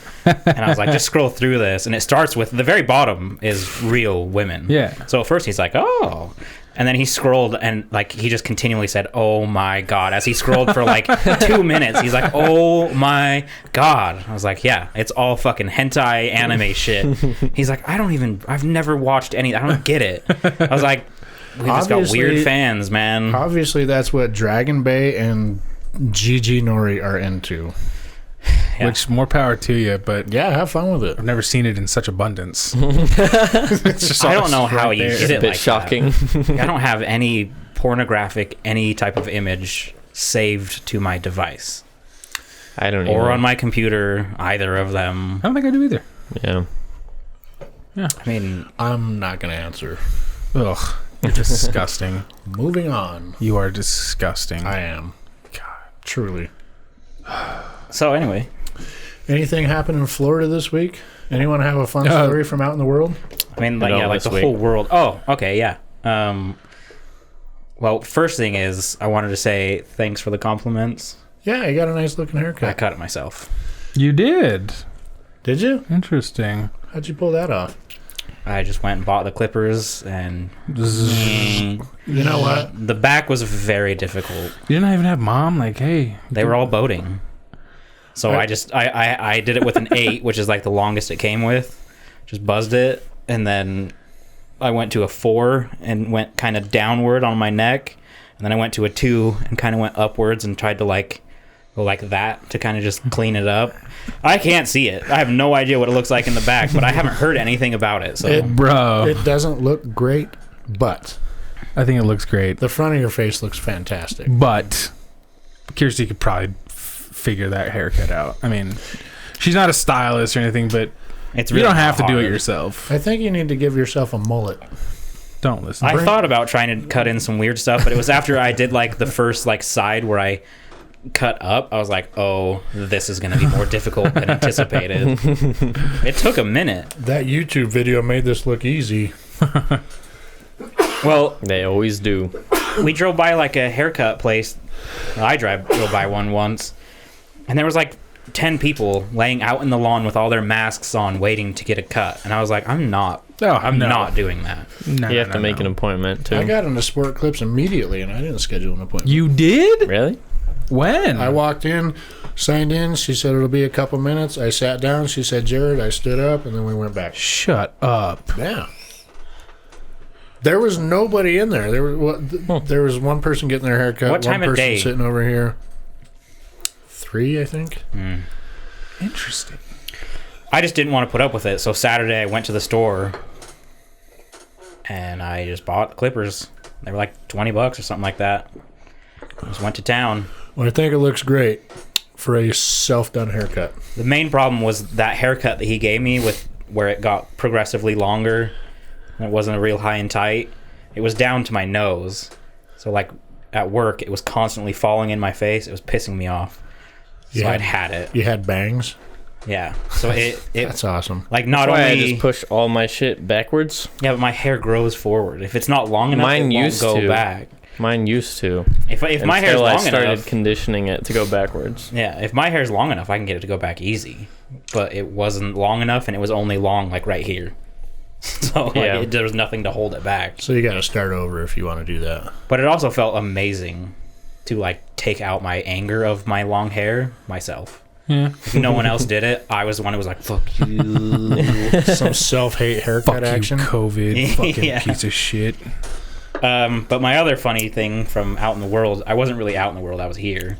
Speaker 3: I was like, just scroll through this. And it starts with the very bottom is real women.
Speaker 1: Yeah.
Speaker 3: So at first he's like, oh. And then he scrolled, and like he just continually said, oh my God. As he scrolled for like 2 minutes, he's like, oh my God. I was like, yeah, it's all fucking hentai anime shit. He's like, I've never watched any, I don't get it. I was like, we just got
Speaker 2: Obviously-
Speaker 3: weird fans, man.
Speaker 2: Obviously, that's what Dragon Bay and Gigi Nori are into.
Speaker 3: Yeah.
Speaker 1: Which more power to you, but
Speaker 2: Yeah, have fun with it.
Speaker 1: I've never seen it in such abundance. It's just
Speaker 3: I
Speaker 1: all
Speaker 3: don't know how
Speaker 1: right
Speaker 3: you
Speaker 1: there.
Speaker 3: did it
Speaker 4: Bit
Speaker 3: like
Speaker 4: shocking.
Speaker 3: that. I don't have any pornographic, any type of image saved to my device
Speaker 4: I don't
Speaker 3: or
Speaker 4: even.
Speaker 3: on my computer, either of them.
Speaker 1: I don't think I do either.
Speaker 4: Yeah.
Speaker 3: I mean,
Speaker 2: I'm not going to answer.
Speaker 1: Ugh, you're disgusting.
Speaker 2: Moving on.
Speaker 1: You are disgusting.
Speaker 2: I am.
Speaker 1: God.
Speaker 2: Truly.
Speaker 3: so anyway,
Speaker 2: Anything happen in Florida this week? Anyone have a fun story from out in the world?
Speaker 3: I mean, like,
Speaker 4: No,
Speaker 3: yeah, like
Speaker 4: this
Speaker 3: the
Speaker 4: week.
Speaker 3: whole world. Oh, okay, yeah. Well, first thing is, I wanted to say thanks for the compliments.
Speaker 2: Yeah, you got a nice looking
Speaker 3: I
Speaker 2: haircut.
Speaker 3: cut it myself.
Speaker 1: You did.
Speaker 2: Did you?
Speaker 1: Interesting.
Speaker 2: How'd you pull that off?
Speaker 3: I just went and bought the clippers, and
Speaker 2: You know what?
Speaker 3: the back was very difficult.
Speaker 1: You didn't even have mom? Like, hey.
Speaker 3: They were all boating. So I did it with an 8, which is like the longest it came with. Just buzzed it, and then I went to a 4 and went kind of downward on my neck, and then I went to a 2 and kind of went upwards and tried to like go like that to kind of just clean it up. I can't see it. I have no idea what it looks like in the back, but I haven't heard anything about it. So
Speaker 1: Bro.
Speaker 2: It doesn't look great, but
Speaker 1: I think it looks great.
Speaker 2: the front of your face looks fantastic.
Speaker 1: But Kirsty could probably figure that haircut out. I mean, she's not a stylist or anything, but
Speaker 3: it's
Speaker 1: you
Speaker 3: really
Speaker 1: don't have to do it
Speaker 3: hard.
Speaker 1: yourself.
Speaker 2: I think you need to give yourself a mullet.
Speaker 1: Don't listen.
Speaker 3: I thought about trying to cut in some weird stuff, but it was after I did like the first like side where I cut up. I was like, oh, this is going to be more difficult than anticipated. It took a minute.
Speaker 2: That YouTube video made this look easy.
Speaker 3: Well,
Speaker 4: They always do.
Speaker 3: we drove by like a haircut place. I drove by one once, and there was like 10 people laying out in the lawn with all their masks on waiting to get a cut. And I was like, I'm not not doing that.
Speaker 1: No,
Speaker 4: You have to make an appointment too.
Speaker 2: I got into Sport Clips immediately, and I didn't schedule an appointment.
Speaker 1: You did?
Speaker 4: Really?
Speaker 1: When?
Speaker 2: I walked in, signed in. She said it'll be a couple minutes. I sat down. She said, Jared. I stood up, and then we went back.
Speaker 1: Shut up.
Speaker 2: Yeah. There was nobody in there. There was one person getting their hair cut.
Speaker 3: What time
Speaker 2: one
Speaker 3: of
Speaker 2: person
Speaker 3: day?
Speaker 2: sitting over here. 3, I think.
Speaker 1: Interesting.
Speaker 3: I just didn't want to put up with it. So Saturday I went to the store and I just bought clippers. They were like $20 or something like that. I just went to town.
Speaker 2: Well, I think it looks great for a self-done haircut.
Speaker 3: The main problem was that haircut that he gave me with where it got progressively longer. And it wasn't a real high and tight. It was down to my nose. So like at work, it was constantly falling in my face. It was pissing me off. So I'd had it.
Speaker 2: You had bangs?
Speaker 3: Yeah. So it
Speaker 2: That's awesome.
Speaker 3: like not
Speaker 4: That's why
Speaker 3: only
Speaker 4: I just push all my shit backwards.
Speaker 3: yeah, but my hair grows forward. If it's not long enough,
Speaker 4: Mine
Speaker 3: it won't
Speaker 4: used
Speaker 3: go
Speaker 4: to.
Speaker 3: back.
Speaker 4: Mine used to.
Speaker 3: If my hair's
Speaker 4: Until
Speaker 3: long
Speaker 4: I started
Speaker 3: enough,
Speaker 4: conditioning it to go backwards.
Speaker 3: yeah, if my hair's long enough, I can get it to go back easy. But it wasn't long enough, and it was only long like right here. So like, there was nothing to hold it back.
Speaker 2: So you got to start over if you want to do that.
Speaker 3: But it also felt amazing to like take out my anger of my long hair myself.
Speaker 1: Yeah.
Speaker 3: If no one else did it, I was the one who was like, "Fuck you."
Speaker 2: Some self-hate haircut
Speaker 1: Fuck
Speaker 2: action.
Speaker 1: you, COVID. Fucking
Speaker 3: Yeah.
Speaker 1: piece of shit.
Speaker 3: But my other funny thing from out in the world, I wasn't really out in the world, I was here.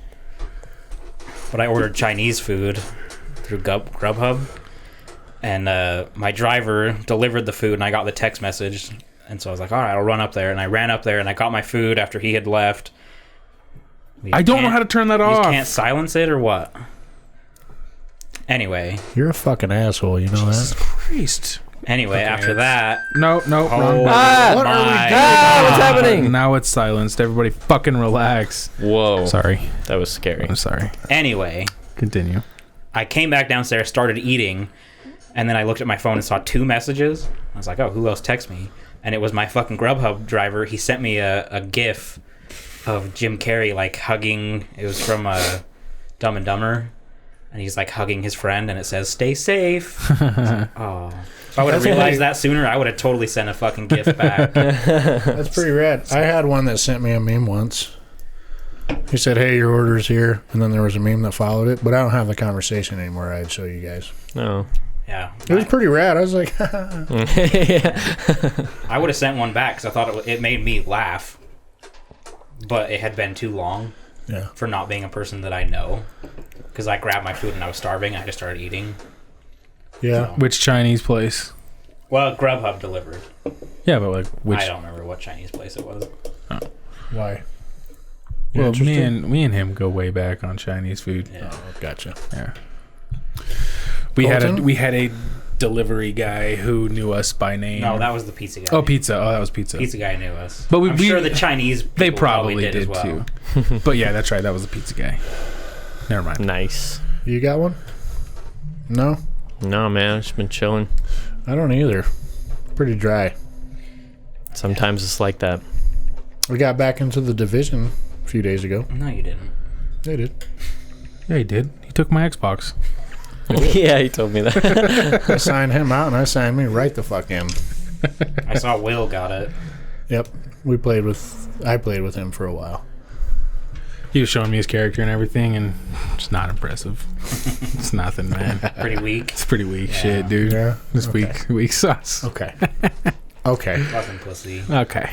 Speaker 3: But I ordered Chinese food through Grubhub. And my driver delivered the food, and I got the text message. And so I was like, all right, I'll run up there. And I ran up there, and I got my food after he had left.
Speaker 1: I don't know how to turn that
Speaker 3: You
Speaker 1: off.
Speaker 3: can't silence it or what? Anyway.
Speaker 2: You're a fucking asshole, you know
Speaker 1: Jesus
Speaker 2: that?
Speaker 1: Christ.
Speaker 3: Anyway, after that...
Speaker 1: No,
Speaker 3: Oh,
Speaker 1: wrong.
Speaker 2: What are we doing?
Speaker 4: What's happening?
Speaker 1: Now it's silenced. Everybody fucking relax.
Speaker 4: Whoa.
Speaker 1: Sorry.
Speaker 4: That was scary.
Speaker 1: I'm sorry.
Speaker 3: Anyway,
Speaker 1: Continue.
Speaker 3: I came back downstairs, started eating, and then I looked at my phone and saw 2 messages. I was like, oh, who else texted me? And it was my fucking Grubhub driver. He sent me a GIF of Jim Carrey, like, hugging. It was from Dumb and Dumber. And he's, like, hugging his friend, and it says, stay safe. I was like, oh. If I would have realized that sooner, I would have totally sent a fucking GIF back.
Speaker 2: That's pretty rad. I had one that sent me a meme once. He said, hey, your order's here. And then there was a meme that followed it. But I don't have the conversation anymore. I'd show you guys.
Speaker 4: No.
Speaker 3: Yeah.
Speaker 2: It was pretty rad. I was like,
Speaker 3: I would have sent one back because I thought it made me laugh. But it had been too long
Speaker 2: yeah.
Speaker 3: for not being a person that I know. Because I grabbed my food and I was starving. I just started eating.
Speaker 2: Yeah.
Speaker 3: So.
Speaker 1: Which Chinese place?
Speaker 3: Well, Grubhub delivered.
Speaker 1: Yeah, but like which?
Speaker 3: I don't remember what Chinese place it was.
Speaker 2: Why?
Speaker 1: Well, me and him go way back on Chinese food.
Speaker 3: Yeah.
Speaker 2: Oh, gotcha.
Speaker 1: Yeah. We had a delivery guy who knew us by name.
Speaker 3: No, that was the pizza guy.
Speaker 1: Oh, pizza. Oh, that was pizza.
Speaker 3: Pizza guy knew us.
Speaker 1: But
Speaker 3: I'm sure the Chinese people
Speaker 1: they probably
Speaker 3: did as well.
Speaker 1: too. But yeah, that's right. That was the pizza guy. Never mind.
Speaker 4: Nice.
Speaker 2: You got one? No?
Speaker 4: No, man. I've just been chilling.
Speaker 2: I don't either. Pretty dry.
Speaker 4: Sometimes it's like that.
Speaker 2: We got back into the division a few days ago.
Speaker 3: No, you didn't.
Speaker 2: They did.
Speaker 1: Yeah, he did. He took my Xbox.
Speaker 4: Yeah, he told me that.
Speaker 2: I signed him out and I signed me right the fuck in.
Speaker 3: I saw Will got it.
Speaker 2: Yep. I played with him for a while.
Speaker 1: He was showing me his character and everything, and it's not impressive. It's nothing, man.
Speaker 3: Pretty weak.
Speaker 1: It's pretty weak
Speaker 3: Yeah.
Speaker 1: shit, dude.
Speaker 2: Yeah.
Speaker 1: This
Speaker 2: Okay.
Speaker 1: weak sauce.
Speaker 2: Okay. Okay.
Speaker 3: Fucking pussy.
Speaker 1: Okay.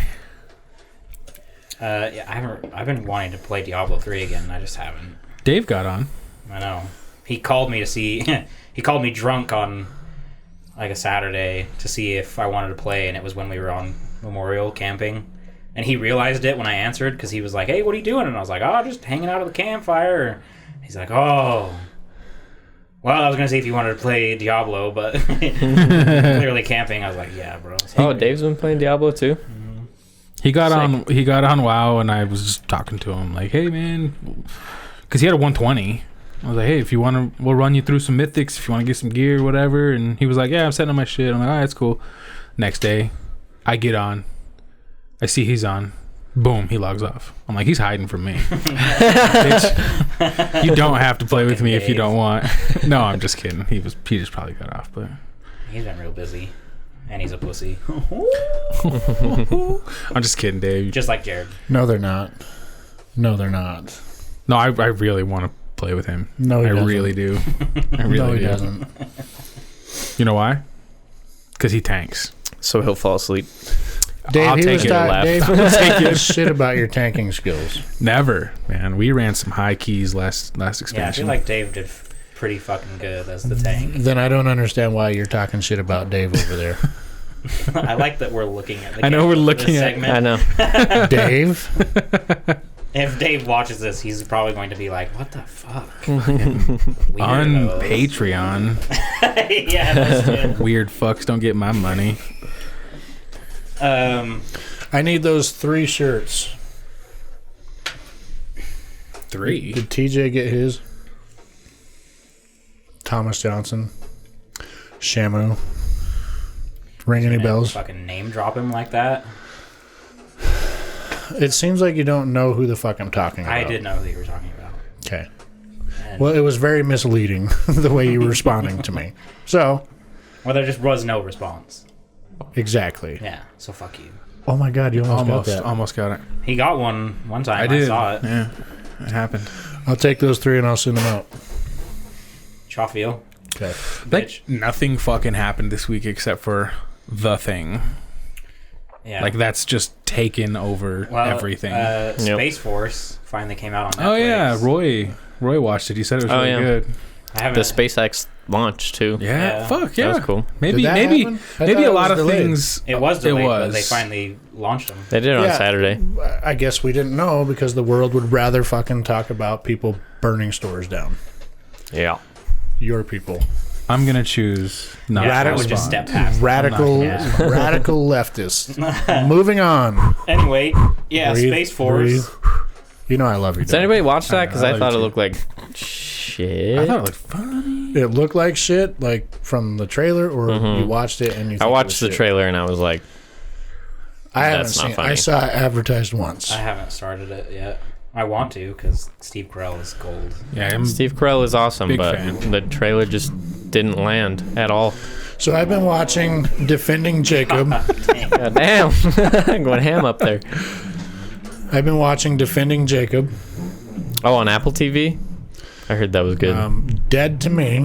Speaker 3: Yeah, I've been wanting to play Diablo 3 again, and I just haven't.
Speaker 1: Dave got on.
Speaker 3: I know. He called me to see... he called me drunk on, like, a Saturday to see if I wanted to play, and it was when we were on Memorial camping. And he realized it when I answered, because he was like, hey, what are you doing? And I was like, oh, just hanging out at the campfire. He's like, oh... Well, I was going to see if you wanted to play Diablo, but clearly camping. I was like, yeah, bro.
Speaker 4: Oh, Dave's been playing Diablo too?
Speaker 1: He got on WoW, and I was just talking to him like, hey, man, because he had a 120. I was like, hey, if you want to, we'll run you through some mythics if you want to get some gear or whatever. And he was like, yeah, I'm setting up my shit. I'm like, all right, that's cool. Next day, I get on. I see he's on. Boom, he logs off. I'm like, he's hiding from me. Bitch, you don't have to play with me if you don't want. No, I'm just kidding. He just probably got off, but
Speaker 3: He's been real busy. And he's a pussy.
Speaker 1: I'm just kidding, Dave.
Speaker 3: Just like Jared.
Speaker 2: No, they're not. No, they're not.
Speaker 1: No, I really want to play with him.
Speaker 2: No, he
Speaker 1: I
Speaker 2: doesn't.
Speaker 1: really do. I really
Speaker 2: No, he
Speaker 1: do.
Speaker 2: doesn't.
Speaker 1: You know why? Because he tanks.
Speaker 4: So he'll fall asleep.
Speaker 2: Dave,
Speaker 1: I'll
Speaker 2: he
Speaker 1: take
Speaker 2: was
Speaker 1: it.
Speaker 2: Dave
Speaker 1: I'll
Speaker 2: was
Speaker 1: take
Speaker 2: talking shit about your tanking skills.
Speaker 1: Never, man. We ran some high keys last
Speaker 3: Yeah, I
Speaker 1: expansion.
Speaker 3: feel like Dave did pretty fucking good as the tank.
Speaker 2: Then I don't understand why you're talking shit about Dave over there.
Speaker 3: I like that we're looking at the
Speaker 1: I know
Speaker 3: camera
Speaker 1: we're
Speaker 3: for
Speaker 1: looking
Speaker 3: this
Speaker 1: at-
Speaker 3: segment.
Speaker 4: I know.
Speaker 2: Dave?
Speaker 3: If Dave watches this, he's probably going to be like, "What the fuck?"
Speaker 1: On Patreon.
Speaker 3: Yeah, that's
Speaker 1: Weird fucks don't get my money.
Speaker 2: I need those 3 shirts.
Speaker 1: 3.
Speaker 2: Did TJ get his? Thomas Johnson. Shamu. Ring any bells?
Speaker 3: Fucking name drop him like that.
Speaker 2: It seems like you don't know who the fuck I'm talking about.
Speaker 3: I did know who you were talking about.
Speaker 2: Okay.
Speaker 3: And,
Speaker 2: Well, it was very misleading the way you were responding to me. So,
Speaker 3: well, there just was no response.
Speaker 2: exactly.
Speaker 3: Yeah, so fuck you.
Speaker 2: Oh my god, you almost got that.
Speaker 1: Almost got it.
Speaker 3: He got one time.
Speaker 1: I did.
Speaker 3: saw it.
Speaker 1: Yeah, it happened.
Speaker 2: I'll take those 3 and I'll send them out.
Speaker 3: Chawfield.
Speaker 2: Okay.
Speaker 3: Bitch.
Speaker 1: Nothing fucking happened this week except for the thing.
Speaker 3: Yeah.
Speaker 1: Like that's just taken over everything.
Speaker 3: Space Force finally came out on Netflix.
Speaker 1: Oh yeah, Roy watched it. He said it was really good.
Speaker 3: I haven't.
Speaker 4: The SpaceX launch too.
Speaker 1: Yeah, fuck yeah.
Speaker 4: That was cool.
Speaker 1: Maybe
Speaker 2: Did that happen? I
Speaker 1: maybe
Speaker 2: thought
Speaker 1: a
Speaker 2: it
Speaker 1: lot
Speaker 2: was
Speaker 1: of
Speaker 2: delayed.
Speaker 1: things.
Speaker 3: It was delayed,
Speaker 1: it
Speaker 3: but
Speaker 1: was.
Speaker 3: they finally launched them.
Speaker 4: They did it on
Speaker 2: Yeah.
Speaker 4: Saturday.
Speaker 2: I guess we didn't know because the world would rather fucking talk about people burning stores down.
Speaker 4: Yeah.
Speaker 2: Your people.
Speaker 1: I'm gonna choose not.
Speaker 3: Yeah, I
Speaker 1: to
Speaker 3: would just
Speaker 1: respond.
Speaker 3: step past.
Speaker 2: Radical,
Speaker 3: Yeah.
Speaker 2: radical leftists. Moving on.
Speaker 3: Anyway, yeah,
Speaker 2: Breathe,
Speaker 3: Space Force.
Speaker 2: breathe. You know I love you.
Speaker 4: Does
Speaker 2: Dad.
Speaker 4: anybody watch that? Because
Speaker 1: I
Speaker 4: I
Speaker 1: love
Speaker 4: thought
Speaker 1: you
Speaker 4: it
Speaker 1: too.
Speaker 4: looked like shit.
Speaker 1: I thought it looked funny.
Speaker 2: It looked like shit, like from the trailer, or you watched it and you.
Speaker 4: I
Speaker 2: think it
Speaker 4: watched
Speaker 2: was
Speaker 4: the
Speaker 2: shit?
Speaker 4: trailer and I was like,
Speaker 2: I haven't
Speaker 4: That's not
Speaker 2: seen.
Speaker 4: funny.
Speaker 2: I saw it advertised once.
Speaker 3: I haven't started it yet. I want to because Steve Carell is gold.
Speaker 1: Yeah, I'm
Speaker 4: Steve Carell is awesome,
Speaker 1: Big
Speaker 4: but
Speaker 1: fan.
Speaker 4: the trailer just didn't land at all.
Speaker 2: So I've been watching Defending Jacob.
Speaker 4: God damn. Going ham up there.
Speaker 2: I've been watching Defending Jacob.
Speaker 4: Oh, on Apple TV? I heard that was good.
Speaker 2: Dead to Me,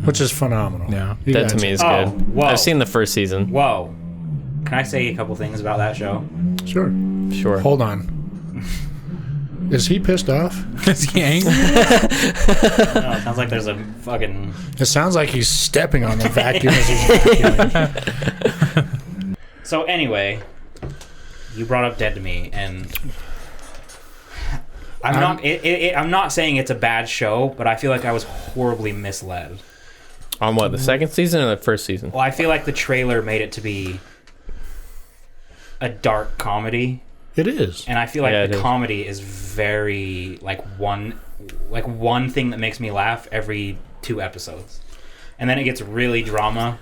Speaker 2: which is phenomenal.
Speaker 1: Yeah.
Speaker 2: You
Speaker 4: Dead to
Speaker 2: guys-
Speaker 4: Me is
Speaker 3: Oh,
Speaker 4: good.
Speaker 3: whoa.
Speaker 4: I've seen the first season.
Speaker 3: Whoa. Can I say a couple things about that show?
Speaker 2: Sure.
Speaker 4: Sure.
Speaker 2: Hold on. Is he pissed off?
Speaker 1: Is he angry?
Speaker 3: No, it sounds like there's a fucking.
Speaker 2: It sounds like he's stepping on the vacuum as he's vacuuming.
Speaker 3: So anyway, you brought up Dead to Me, and I'm not saying it's a bad show, but I feel like I was horribly misled.
Speaker 4: On what, the second season or the first season?
Speaker 3: Well, I feel like the trailer made it to be a dark comedy,
Speaker 2: It is.
Speaker 3: and I feel like
Speaker 4: Yeah, it
Speaker 3: the
Speaker 4: is.
Speaker 3: comedy is very like one thing that makes me laugh every 2 episodes, and then it gets really drama,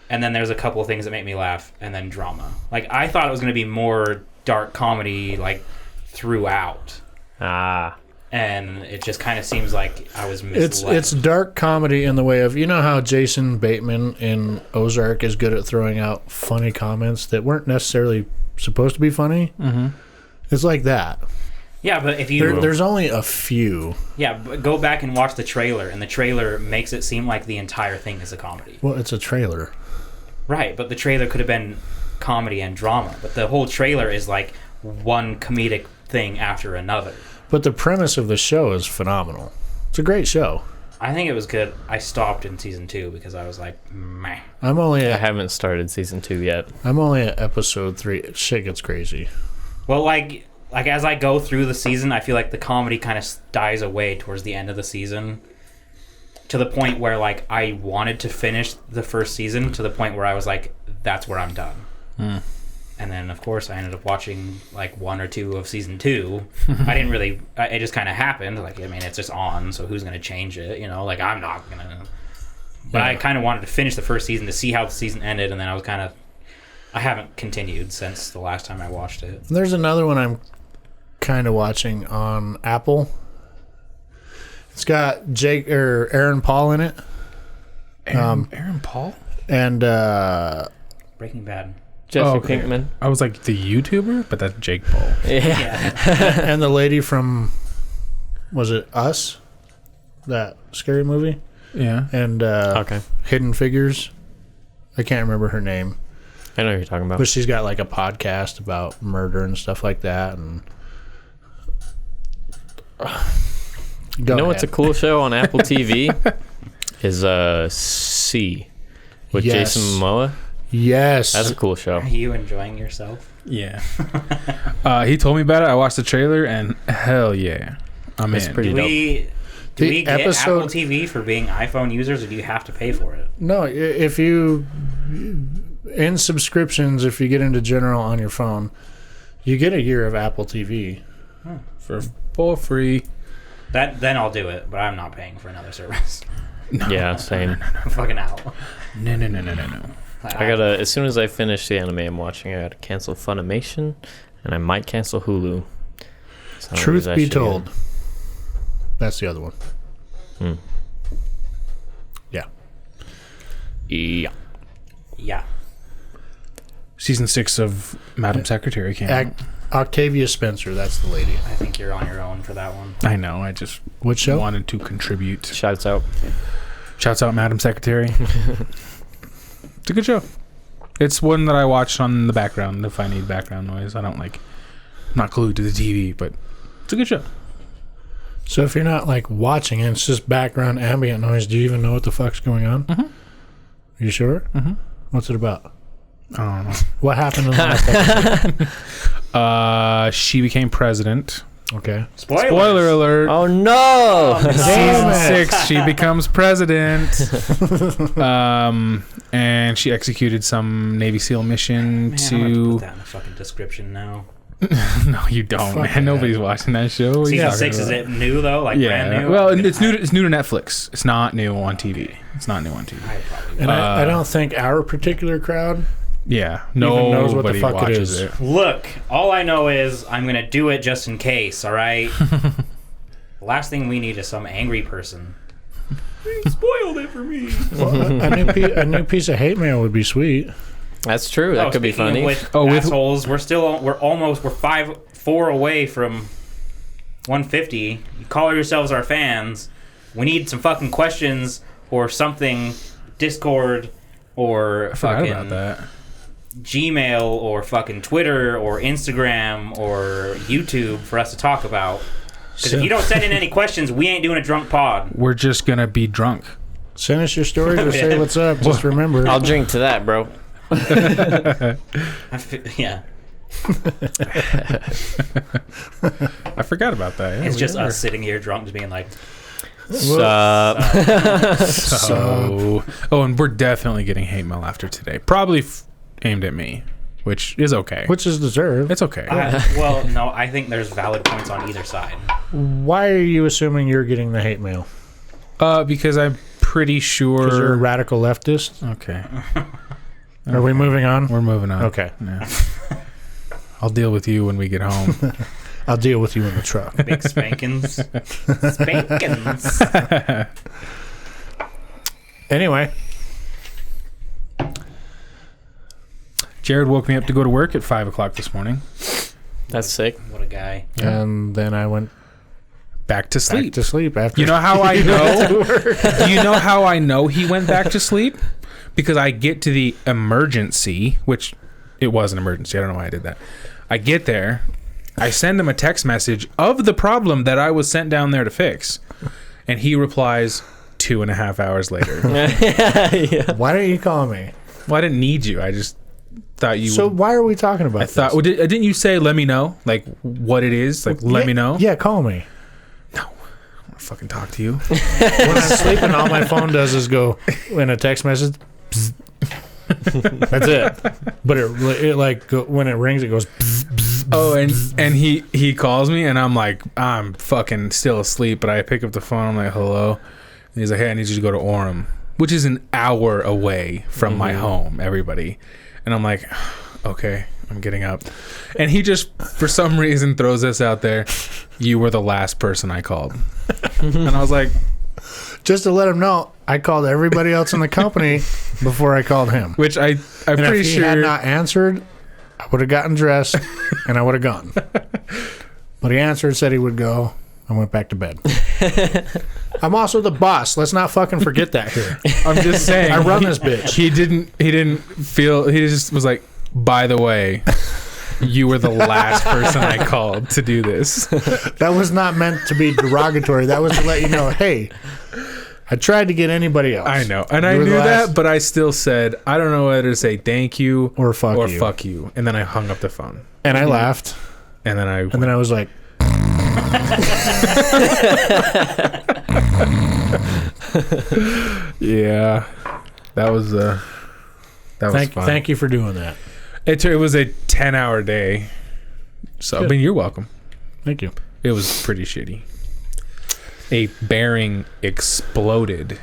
Speaker 3: and then there's a couple of things that make me laugh, and then drama. Like I thought it was going to be more dark comedy like throughout, and it just kind of seems like I was misled.
Speaker 2: It's dark comedy in the way of, you know how Jason Bateman in Ozark is good at throwing out funny comments that weren't necessarily supposed to be funny? Mm-hmm. It's like that.
Speaker 3: Yeah, but if you
Speaker 2: There's only a few.
Speaker 3: yeah, but go back and watch the trailer, and the trailer makes it seem like the entire thing is a comedy.
Speaker 2: Well, it's a trailer.
Speaker 3: Right, but the trailer could have been comedy and drama, but the whole trailer is like one comedic thing after another.
Speaker 2: But the premise of the show is phenomenal. It's a great show.
Speaker 3: I think it was good. I stopped in season 2 because I was like, meh.
Speaker 2: I'm only
Speaker 4: I
Speaker 2: at
Speaker 4: haven't started season 2 yet.
Speaker 2: episode 3. Shit gets crazy.
Speaker 3: Well, like as I go through the season, I feel like the comedy kind of dies away towards the end of the season, to the point where like I wanted to finish the first season, to the point where I was like, that's where I'm done. And then of course I ended up watching like 1 or 2 of season 2. I didn't really. It just kind of happened. Like I mean, it's just on, so who's gonna change it? You know, like I'm not gonna. But I kind of wanted to finish the first season to see how the season ended, and then I haven't continued since the last time I watched it.
Speaker 2: There's another one I'm kind of watching on Apple. It's got Aaron Paul in it.
Speaker 1: Aaron Paul?
Speaker 2: And
Speaker 3: Breaking Bad.
Speaker 4: Jesse
Speaker 1: okay.
Speaker 4: Pinkman.
Speaker 1: I was like the YouTuber, but that's Jake Paul.
Speaker 4: Yeah.
Speaker 2: and the lady from, was it Us? That scary movie?
Speaker 1: Yeah.
Speaker 2: And
Speaker 4: Okay.
Speaker 2: Hidden Figures. I can't remember her name.
Speaker 4: I know who you're talking about.
Speaker 2: But she's got like a podcast about murder and stuff like that. And
Speaker 4: You know what's a cool show on Apple TV? Is C with
Speaker 2: Yes.
Speaker 4: Jason Momoa.
Speaker 2: Yes.
Speaker 4: That's a cool show.
Speaker 3: Are you enjoying yourself?
Speaker 1: Yeah. He told me about it. I watched the trailer, and hell yeah, I'm
Speaker 4: It's
Speaker 1: in.
Speaker 4: pretty dope.
Speaker 3: Do we get Apple TV for being iPhone users, or do you have to pay for it?
Speaker 2: No, if you in subscriptions, if you get into general on your phone, you get a year of Apple TV
Speaker 1: for free.
Speaker 3: Then I'll do it, but I'm not paying for another service.
Speaker 4: Yeah, same.
Speaker 3: I'm fucking out.
Speaker 1: No.
Speaker 4: I gotta, as soon as I finish the anime I'm watching, I gotta cancel Funimation, and I might cancel Hulu. So
Speaker 2: Truth be told, that's the other one. Yeah.
Speaker 3: Yeah.
Speaker 1: Season 6 of Madam Secretary came out.
Speaker 2: Octavia Spencer, that's the lady.
Speaker 3: I think you're on your own for that one.
Speaker 1: I know. I just
Speaker 2: What show?
Speaker 1: wanted to contribute.
Speaker 4: Shouts out.
Speaker 1: Shouts out, Madam Secretary. It's a good show. It's one that I watch on the background if I need background noise. I don't I'm not glued to the TV, but it's a good show.
Speaker 2: So if you're not like watching it, it's just background ambient noise, do you even know what the fuck's going on?
Speaker 1: Mm-hmm.
Speaker 2: Are you sure?
Speaker 1: Mm-hmm.
Speaker 2: What's it about?
Speaker 1: I don't know.
Speaker 2: What happened in the last episode?
Speaker 1: She became president.
Speaker 2: Okay.
Speaker 1: Spoiler alert.
Speaker 4: Oh no!
Speaker 1: Season 6, she becomes president. And she executed some Navy SEAL mission
Speaker 3: Man, I'm gonna
Speaker 1: to.
Speaker 3: put that in the fucking description now.
Speaker 1: No, you don't,
Speaker 2: Fuck
Speaker 1: man. Nobody's
Speaker 2: that.
Speaker 1: watching that show. What are you
Speaker 3: Season
Speaker 1: talking
Speaker 3: 6 is
Speaker 1: about?
Speaker 3: it new though? Like brand new?
Speaker 1: Well, it's new. It's new to Netflix. It's not new on TV. It's not new on TV.
Speaker 3: I probably
Speaker 2: And I don't think our particular crowd
Speaker 1: Yeah,
Speaker 2: even knows what the
Speaker 1: nobody
Speaker 2: fuck it
Speaker 1: watches
Speaker 2: is.
Speaker 1: it.
Speaker 3: Look, all I know is I'm gonna do it just in case. All right. The last thing we need is some angry person. You spoiled it for me.
Speaker 2: Well, a new piece of hate mail would be sweet.
Speaker 4: That's true. That could be funny.
Speaker 3: With
Speaker 1: with-
Speaker 3: assholes, we're 4 away from 150. You call yourselves our fans. We need some fucking questions or something. Discord or
Speaker 1: I forgot
Speaker 3: fucking
Speaker 1: about that.
Speaker 3: Gmail or fucking Twitter or Instagram or YouTube for us to talk about. Because if you don't send in any questions, we ain't doing a drunk pod.
Speaker 1: We're just gonna be drunk.
Speaker 2: Send us your stories or say what's up. Just remember.
Speaker 4: I'll drink to that, bro.
Speaker 3: Yeah.
Speaker 1: I forgot about that. Yeah,
Speaker 3: It's
Speaker 1: we
Speaker 3: just
Speaker 1: were.
Speaker 3: us sitting here drunk, just being like,
Speaker 4: Sup?
Speaker 1: So, and we're definitely getting hate mail after today. Probably aimed at me, which is okay.
Speaker 2: Which is deserved.
Speaker 1: It's okay.
Speaker 3: well, no, I think there's valid points on either side.
Speaker 2: Why are you assuming you're getting the hate mail?
Speaker 1: Because I'm pretty sure.
Speaker 2: Because you're a radical leftist?
Speaker 1: Okay.
Speaker 2: Are we moving on?
Speaker 1: We're moving on.
Speaker 2: Okay.
Speaker 1: Yeah. I'll deal with you when we get home.
Speaker 2: I'll deal with you in the truck.
Speaker 3: Big spankins. Spankins.
Speaker 2: Anyway,
Speaker 1: Jared woke me up to go to work at 5 o'clock this morning.
Speaker 4: That's sick.
Speaker 3: What a guy.
Speaker 2: and then I went
Speaker 1: Back to sleep.
Speaker 2: back to sleep after.
Speaker 1: You know how I know? Do you know how I know he went back to sleep? Because I get to the emergency, which it was an emergency. I don't know why I did that. I get there. I send him a text message of the problem that I was sent down there to fix. And he replies 2.5 hours later.
Speaker 4: Yeah.
Speaker 2: Why don't you call me?
Speaker 1: Well, I didn't need you. I just thought you
Speaker 2: So
Speaker 1: would.
Speaker 2: why are we talking about
Speaker 1: I thought,
Speaker 2: this?
Speaker 1: well, didn't you say, let me know? Like, what it is? Like, let me know?
Speaker 2: Yeah, call me.
Speaker 1: No. I don't want to fucking talk to you.
Speaker 2: When I'm sleeping, all my phone does is go in a text message. Bzz. That's it. But it like when it rings, it goes. Bzz, bzz,
Speaker 1: Oh, and he calls me, and I'm like, I'm fucking still asleep, but I pick up the phone. I'm like, hello. And he's like, hey, I need you to go to Orem, which is an hour away from my home, everybody. And I'm like, okay, I'm getting up. And he just, for some reason, throws this out there. You were the last person I called. And I was like,
Speaker 2: Just to let him know, I called everybody else in the company before I called him.
Speaker 1: which I'm
Speaker 2: And
Speaker 1: pretty
Speaker 2: if he
Speaker 1: sure.
Speaker 2: had not answered, I would have gotten dressed and I would have gone. But he answered, said he would go. I went back to bed. I'm also the boss. Let's not fucking forget that here.
Speaker 1: I'm just saying.
Speaker 2: I run this bitch.
Speaker 1: He didn't feel. He just was like, by the way, you were the last person I called to do this.
Speaker 2: That was not meant to be derogatory. That was to let you know, hey, I tried to get anybody else.
Speaker 1: I know. And I knew that, but I still said, I don't know whether to say thank you
Speaker 2: or fuck you.
Speaker 1: Fuck you. And then I hung up the phone.
Speaker 2: And I laughed.
Speaker 1: And then I
Speaker 2: was like,
Speaker 1: yeah. That was fun.
Speaker 2: Thank you for doing that.
Speaker 1: It was a 10-hour day. So, I mean, you're welcome.
Speaker 2: Thank you.
Speaker 1: It was pretty shitty. A bearing exploded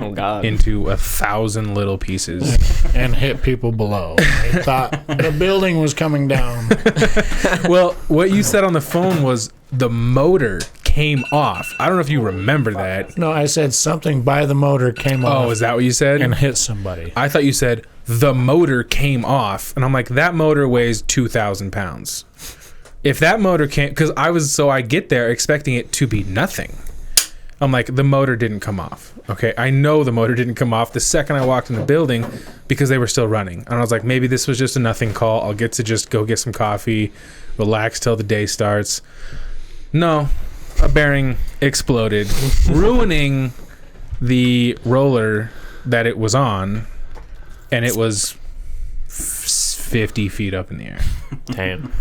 Speaker 4: Oh God!
Speaker 1: into 1,000 little pieces
Speaker 2: and hit people below. I thought the building was coming down.
Speaker 1: Well, what you said on the phone was the motor came off. I don't know if you remember that.
Speaker 2: No, I said something by the motor came off.
Speaker 1: Oh, is that what you said?
Speaker 2: And hit somebody.
Speaker 1: I thought you said the motor came off, and I'm like, that motor weighs 2,000 pounds. If that motor can't, because I get there expecting it to be nothing. I'm like, the motor didn't come off. Okay, I know the motor didn't come off the second I walked in the building because they were still running. And I was like, maybe this was just a nothing call. I'll get to just go get some coffee, relax till the day starts. No, a bearing exploded, ruining the roller that it was on, and it was 50 feet up in the air.
Speaker 4: Damn.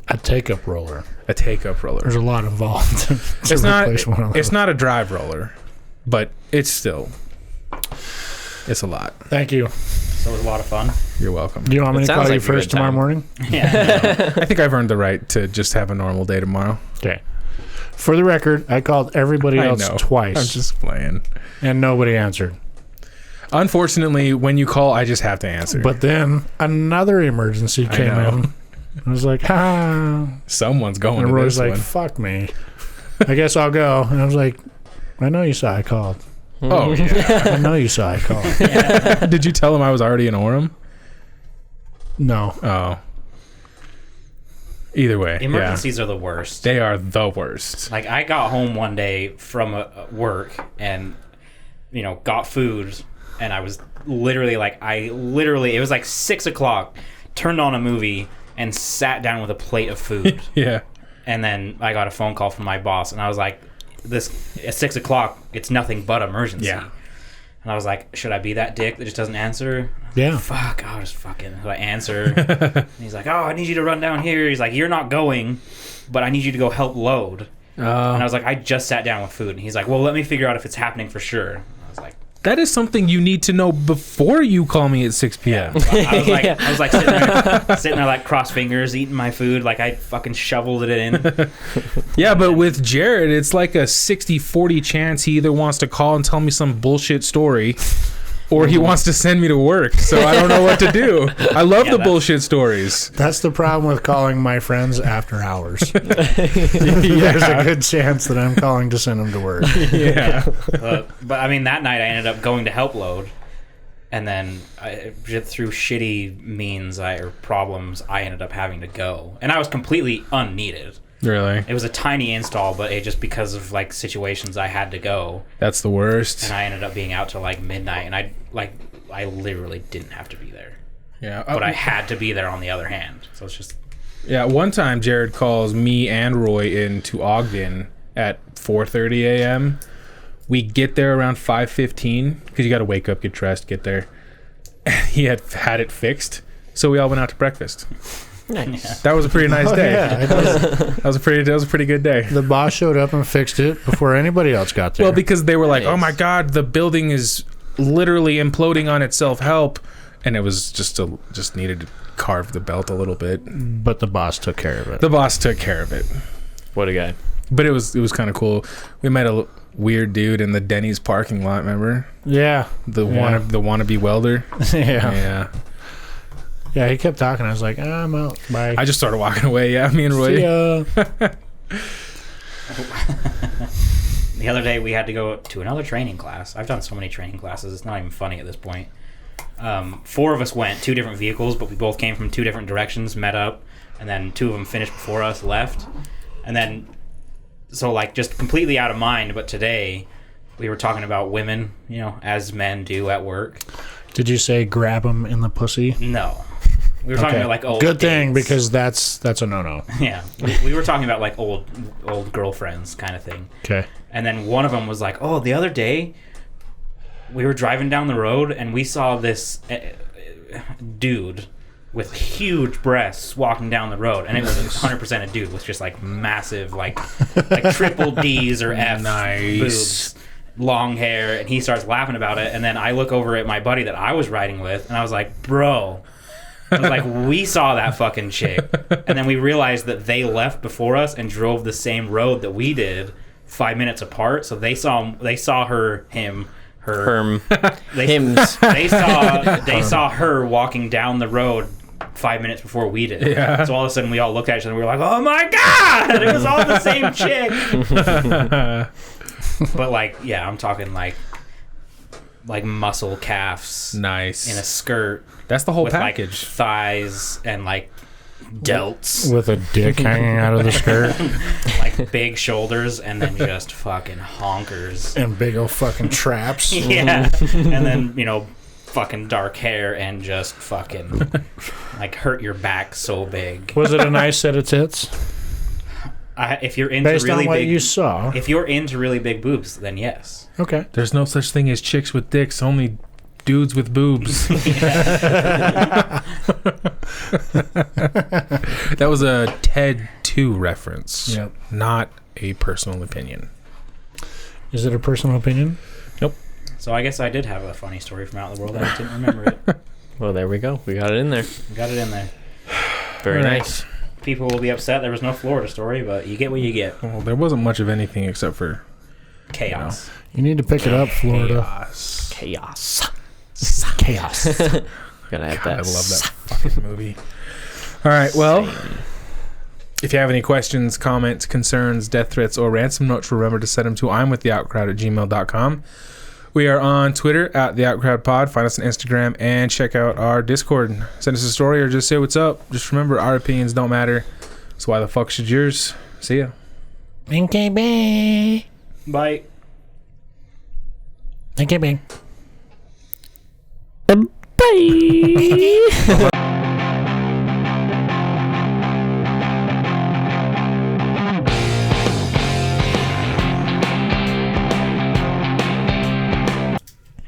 Speaker 2: A take-up roller.
Speaker 1: A take-up roller.
Speaker 2: There's a lot involved.
Speaker 1: It's not a drive roller, but it's a lot.
Speaker 2: Thank you.
Speaker 3: So it was a lot of fun.
Speaker 1: You're welcome.
Speaker 2: Do you want me to call you
Speaker 4: like a
Speaker 2: first
Speaker 4: good
Speaker 2: tomorrow
Speaker 4: time.
Speaker 2: morning?
Speaker 3: Yeah.
Speaker 1: I think I've earned the right to just have a normal day tomorrow.
Speaker 2: Okay. For the record, I called everybody else twice.
Speaker 1: I'm just playing.
Speaker 2: And nobody answered.
Speaker 1: Unfortunately, when you call, I just have to answer.
Speaker 2: But then another emergency came in. I was like,
Speaker 1: Someone's going
Speaker 2: and
Speaker 1: to
Speaker 2: Roy's
Speaker 1: this
Speaker 2: like,
Speaker 1: one.
Speaker 2: fuck me. I guess I'll go. And I was like, I know you saw I called.
Speaker 1: Oh, yeah.
Speaker 2: I know you saw I called.
Speaker 1: Did you tell him I was already in Orem?
Speaker 2: No.
Speaker 1: Oh. Either way.
Speaker 3: Emergencies are the worst.
Speaker 1: They are the worst.
Speaker 3: Like, I got home one day from work and, got food. And I was literally it was like 6 o'clock, turned on a movie and sat down with a plate of food.
Speaker 1: Yeah.
Speaker 3: And then I got a phone call from my boss, and I was like, "This at 6 o'clock, it's nothing but emergency."
Speaker 1: Yeah.
Speaker 3: And I was like, "Should I be that dick that just doesn't answer?"
Speaker 2: Yeah.
Speaker 3: Fuck, I'll just fucking. So I answer. And he's like, "Oh, I need you to run down here." He's like, "You're not going, but I need you to go help load." And I was like, "I just sat down with food." And he's like, "Well, let me figure out if it's happening for sure." And I was like,
Speaker 1: that is something you need to know before you call me at 6 p.m.
Speaker 3: I was like sitting there like cross fingers, eating my food, like I fucking shoveled it in.
Speaker 1: Yeah, but with Jared, it's like a 60-40 chance he either wants to call and tell me some bullshit story, or he wants to send me to work. So I don't know what to do. I love the bullshit stories.
Speaker 2: That's the problem with calling my friends after hours. There's a good chance that I'm calling to send them to work.
Speaker 1: Yeah.
Speaker 3: But I mean, that night I ended up going to help load, and then through shitty means or problems, I ended up having to go, and I was completely unneeded.
Speaker 1: Really?
Speaker 3: It was a tiny install, but just because of like situations, I had to go.
Speaker 1: That's the worst.
Speaker 3: And I ended up being out till like midnight, and I literally didn't have to be there.
Speaker 1: Yeah.
Speaker 3: But I had to be there on the other hand. So it's just.
Speaker 1: Yeah, one time Jared calls me and Roy into Ogden at 4:30 a.m. We get there around 5:15 because you got to wake up, get dressed, get there. He had it fixed, so we all went out to breakfast.
Speaker 4: Nice.
Speaker 1: That was a pretty nice day.
Speaker 2: Yeah,
Speaker 1: That was a pretty good day.
Speaker 2: the boss showed up and fixed it before anybody else got there.
Speaker 1: Well, because they were like,
Speaker 4: Nice.
Speaker 1: "Oh my God, the building is literally imploding on itself. Help!" And it was just needed to carve the belt a little bit.
Speaker 2: But the boss took care of it.
Speaker 1: The boss took care of it,
Speaker 4: What a guy.
Speaker 1: but it was kind of cool. We met a weird dude in the Denny's parking lot. Remember
Speaker 2: Yeah.
Speaker 1: the wannabe welder?
Speaker 2: Yeah.
Speaker 1: Yeah.
Speaker 2: Yeah, he kept talking. I was like, I'm out. Bye.
Speaker 1: I just started walking away. Yeah, me and
Speaker 2: See
Speaker 1: Roy.
Speaker 2: ya.
Speaker 3: The other day we had to go to another training class. I've done so many training classes, it's not even funny at this point. 4 of us went, 2 different vehicles, but we both came from 2 different directions, met up, and then 2 of them finished before us, left. And then, so like just completely out of mind, but today we were talking about women, as men do at work.
Speaker 2: Did you say grab him in the pussy?
Speaker 3: No. We were talking about like old
Speaker 2: Good thing,
Speaker 3: dates.
Speaker 2: because that's a no-no.
Speaker 3: Yeah, we were talking about like old girlfriends kind of thing.
Speaker 2: Okay.
Speaker 3: And then one of them was like, "Oh, the other day, we were driving down the road and we saw this dude with huge breasts walking down the road, and it was 100% a dude with just like massive like triple D's or F boobs, long hair." And he starts laughing about it, and then I look over at my buddy that I was riding with, and I was like, "Bro." I was like, we saw that fucking chick. And then we realized that they left before us and drove the same road that we did 5 minutes apart. So they saw him. They saw her walking down the road 5 minutes before we did.
Speaker 1: Yeah.
Speaker 3: So all of a sudden we all looked at each other and we were like, oh my God, it was all the same chick. But like, yeah, I'm talking like muscle calves.
Speaker 1: Nice.
Speaker 3: In a skirt.
Speaker 1: That's the whole
Speaker 3: with
Speaker 1: package.
Speaker 3: Like thighs and like delts.
Speaker 2: With a dick hanging out of the skirt.
Speaker 3: Like big shoulders and then just fucking honkers.
Speaker 2: And big old fucking traps.
Speaker 3: Yeah. And then, fucking dark hair and just fucking like hurt your back so big.
Speaker 2: Was it a nice set of tits?
Speaker 3: If you're into
Speaker 2: Based
Speaker 3: really
Speaker 2: on what
Speaker 3: big,
Speaker 2: you saw.
Speaker 3: if you're into really big boobs, then yes.
Speaker 2: Okay.
Speaker 1: There's no such thing as chicks with dicks, only dudes with boobs. That was a Ted 2 reference.
Speaker 2: Yep.
Speaker 1: Not a personal opinion.
Speaker 2: Is it a personal opinion?
Speaker 1: Nope.
Speaker 3: So I guess I did have a funny story from out in the world. I just didn't remember it.
Speaker 4: Well, there we go. We got it in there.
Speaker 3: Got it in there.
Speaker 4: Very
Speaker 1: All right.
Speaker 4: nice.
Speaker 3: People will be upset there was no Florida story, but you get what you get.
Speaker 1: Well, there wasn't much of anything except for
Speaker 3: Chaos.
Speaker 2: You need to pick it up, Florida.
Speaker 1: chaos.
Speaker 2: Chaos.
Speaker 4: Gotta have
Speaker 1: God,
Speaker 4: that.
Speaker 1: I love that fucking movie. All right, well, if you have any questions, comments, concerns, death threats, or ransom notes, remember to send them to imwiththeoutcrowd@gmail.com. We are on Twitter @theoutcrowdpod. Find us on Instagram and check out our Discord. Send us a story or just say what's up. Just remember, our opinions don't matter. So why the fuck should yours? See ya.
Speaker 2: Okay, bye.
Speaker 3: Bye.
Speaker 2: Okay, bye.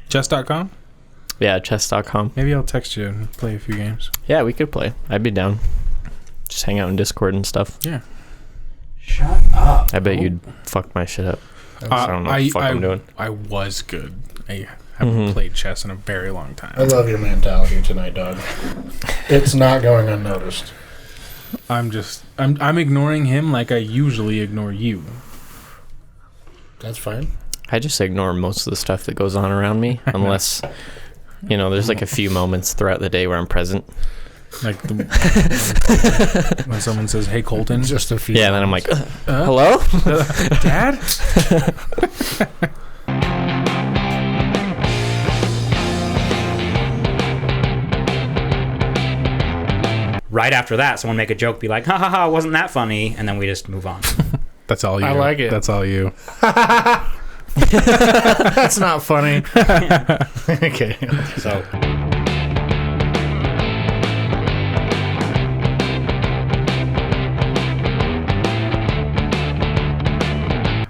Speaker 1: Chess.com?
Speaker 4: Yeah, chess.com.
Speaker 1: Maybe I'll text you and play a few games.
Speaker 4: Yeah, we could play. I'd be down. Just hang out in Discord and stuff.
Speaker 1: Yeah.
Speaker 3: Shut up.
Speaker 4: I bet you'd fuck my shit up. I don't know what the fuck I'm doing.
Speaker 1: I was good. I haven't played chess in a very long time.
Speaker 2: I love your mentality tonight, dog. It's not going unnoticed.
Speaker 1: I'm ignoring him like I usually ignore you.
Speaker 2: That's fine.
Speaker 4: I just ignore most of the stuff that goes on around me, unless, there's like a few moments throughout the day where I'm present.
Speaker 1: Like when someone says, "Hey, Colton,"
Speaker 2: Just a few.
Speaker 4: Yeah, and then I'm like, hello?
Speaker 1: Dad?
Speaker 3: Right after that, someone make a joke, be like, ha ha ha, wasn't that funny? And then we just move on.
Speaker 1: That's all you.
Speaker 2: I like it.
Speaker 1: That's all you.
Speaker 2: That's not funny. Okay.
Speaker 3: So,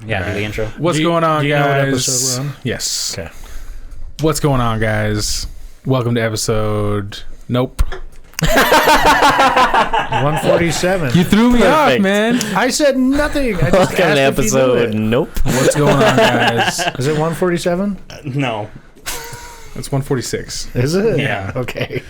Speaker 3: yeah, do the intro.
Speaker 1: What's going on,
Speaker 2: do you know what
Speaker 1: guys?
Speaker 2: episode we're on?
Speaker 1: Yes.
Speaker 2: Okay.
Speaker 1: What's going on, guys? Welcome to episode. Nope.
Speaker 2: 147.
Speaker 1: You threw me off,
Speaker 4: Perfect.
Speaker 1: man.
Speaker 2: I said nothing. I just
Speaker 4: Welcome to
Speaker 2: asked if you knew
Speaker 4: episode.
Speaker 2: it.
Speaker 4: Nope.
Speaker 1: What's going on, guys?
Speaker 2: Is it 147?
Speaker 3: No.
Speaker 1: It's 146.
Speaker 2: Is it?
Speaker 3: Yeah.
Speaker 2: Okay.